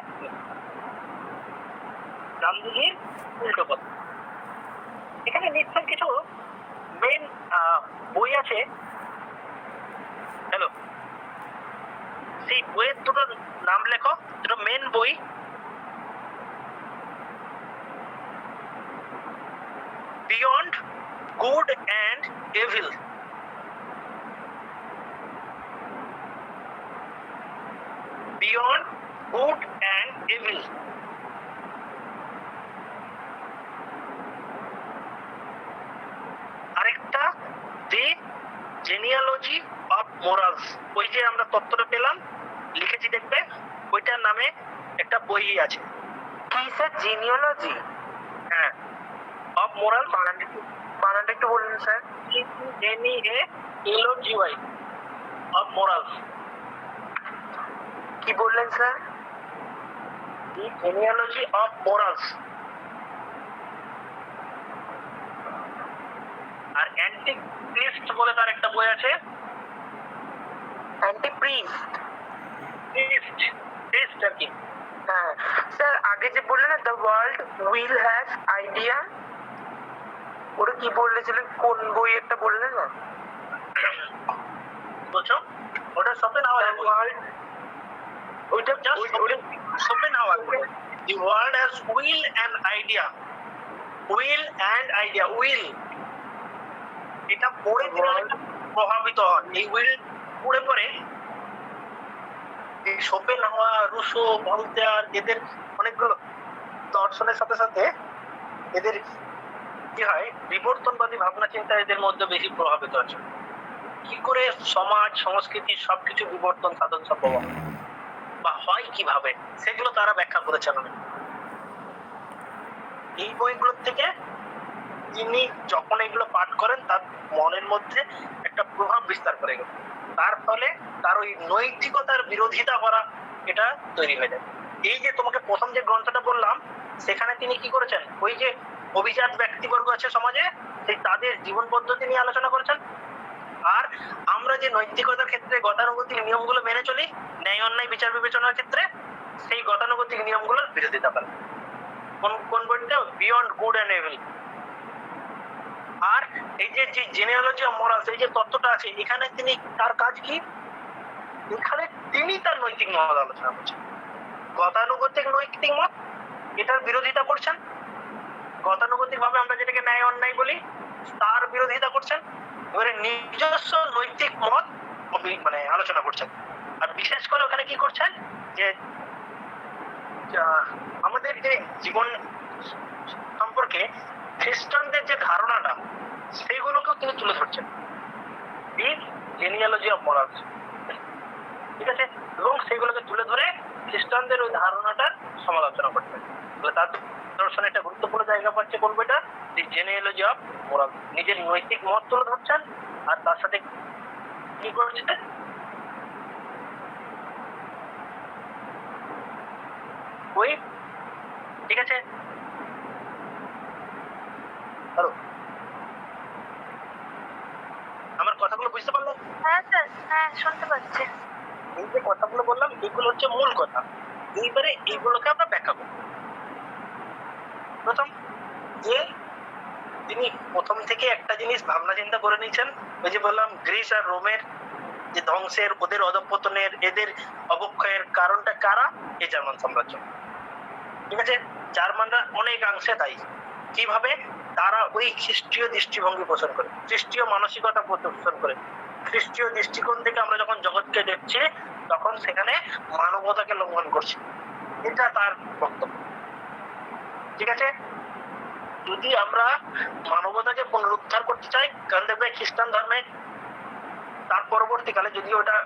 গান্ধীজির উল্টো পথ। এখানে নিশ্চয় কিছু মেন বই আছে, হ্যালো, সেই বইয়ের দুটো নাম লেখো, দুটো মেন বই। Beyond good and evil, beyond good and evil. আরেকটা দি জেনিয়ালজি অফ মোরালস, ওই যে আমরা তত্ত্বটা পেলাম লিখেছি দেখবে, ওইটার নামে একটা বই আছে। কি স্যার জিনিওলজি? হ্যাঁ, অফ মোরাল, বানানটা একটু বলুন স্যার। NEALOGY of morals. কি বললেন sir? The genealogy of morals. আর অ্যান্টিক্রিস্ট বলে তার একটা বই আছে। অ্যান্টিপ্রিস্ট? ক্রিস্ট আর কি। হ্যাঁ স্যার, আগে যে বললেন না the world will has idea, ওটা কি বলেছিলেন, কোন বই একটা বললেন না? বুঝছো, ওটা শোপেনহাওয়ার ওয়ার্ল্ড, ওইটা just Schopenhauer. The world has will and idea, will and idea, will, এটা পড়ে প্রভাবিত হন। এই উইল পড়ে পড়ে শোপেনহাওয়ার, রুসো, ভলতেয়ার, এদের অনেকগুলো দর্শনের সাথে সাথে এদের কি হয়, বিবর্তনবাদী ভাবনা চিন্তা এদের মধ্যে বেশি প্রভাবিত আছে। কি করে সমাজ সংস্কৃতি সবকিছু বিবর্তন সাধন সম্ভব বা হয় কিভাবে, সেগুলো তারা ব্যাখ্যা করেছেন। এই বইগুলোর থেকে তিনি যখন এগুলো পাঠ করেন তার মনের মধ্যে একটা প্রভাব বিস্তার করে গেল, তার ফলে তার ওই নৈতিকতার বিরোধিতা করা এটা তৈরি হয়ে যায়। এই যে তোমাকে প্রথম যে গ্রন্থটা বললাম, সেখানে তিনি কি করেছেন, ওই যে অভিজাত ব্যক্তিবর্গ আছে সমাজে, সেই তাদের জীবন পদ্ধতি নিয়ে আলোচনা করেছেন। আর আমরা যে নৈতিকতার ক্ষেত্রে গতানুগতিক নিয়মগুলো মেনে চলি, ন্যায় অন্যায় বিচার বিবেচনার ক্ষেত্রে, সেই গতানুগতিক নিয়মগুলোর বিরোধিতা করেন। কোন কোন বইটা? Beyond good and evil. আর এই যে জেনিওলজি অফ মোরালস, এই যে তত্ত্বটা আছে, এখানে তিনি তার কাজ কি, এখানে তিনি তার নৈতিক মত আলোচনা করছেন। গতানুগতিক নৈতিক মত, এটার বিরোধিতা করছেন। গতানুগতিক ভাবে আমরা যেটাকে ন্যায় অন্যায় বলি, তার বিরোধিতা করছেন। এবারে নিজস্ব নৈতিক মত মানে আলোচনা করছেন। আর বিশেষ করে ওখানে কি করছেন, যে আমাদের যে জীবন সম্পর্কে খ্রিস্টানদের যে ধারণাটা, সেগুলোকেও তিনি তুলে ধরছেন। জেনিয়ালজি অফ মোরালস, ঠিক আছে, এবং সেগুলোকে তুলে ধরে খ্রিস্টানদের ওই ধারণাটার সমালোচনা করছেন। তার দর্শনে একটা গুরুত্বপূর্ণ জায়গা পাচ্ছে কোন বইটা? দি জেনিয়ালজি অফ মোরালস। নিজের নৈতিক মত তুলে ধরছেন, আর তার সাথে কি করছে, ওই, ঠিক আছে, হ্যালো, আমার কথাগুলো বুঝতে পারলে? হ্যাঁ স্যার, হ্যাঁ শুনতে পাচ্ছি। এই যে কথাগুলো বললাম, এগুলো হচ্ছে মূল কথা। এইবারে এইগুলোকে আমরা ব্যাখ্যা করব। প্রথম যে তিনি প্রথম থেকে একটা জিনিস ভাবনা চিন্তা করে নিয়েছেন, ওই যে বললাম গ্রিস আর রোমের যে ধ্বংসের, ওদের অধঃপতনের, এদের অবক্ষয়ের কারণটা কারা? এই জার্মান সাম্রাজ্য, ঠিক আছে। জার্মানরা অনেকাংশে দায়ী। কিভাবে? তারা ওই খ্রিস্টীয় দৃষ্টিভঙ্গি পোষণ করে, খ্রিস্টীয় মানসিকতা পোষণ করে। খ্রিস্টীয় দৃষ্টিকোণ থেকে আমরা যখন জগৎকে দেখছি, তখন সেখানে মানবতাকে লঙ্ঘন করছি, এটা তার বক্তব্য, ঠিক আছে। যদি আমরা মানবতাকে পুনরুদ্ধার করতে চাই, কারণ দেখবে খ্রিস্টান ধর্মে তার পরবর্তীকালে, যদিও ওটা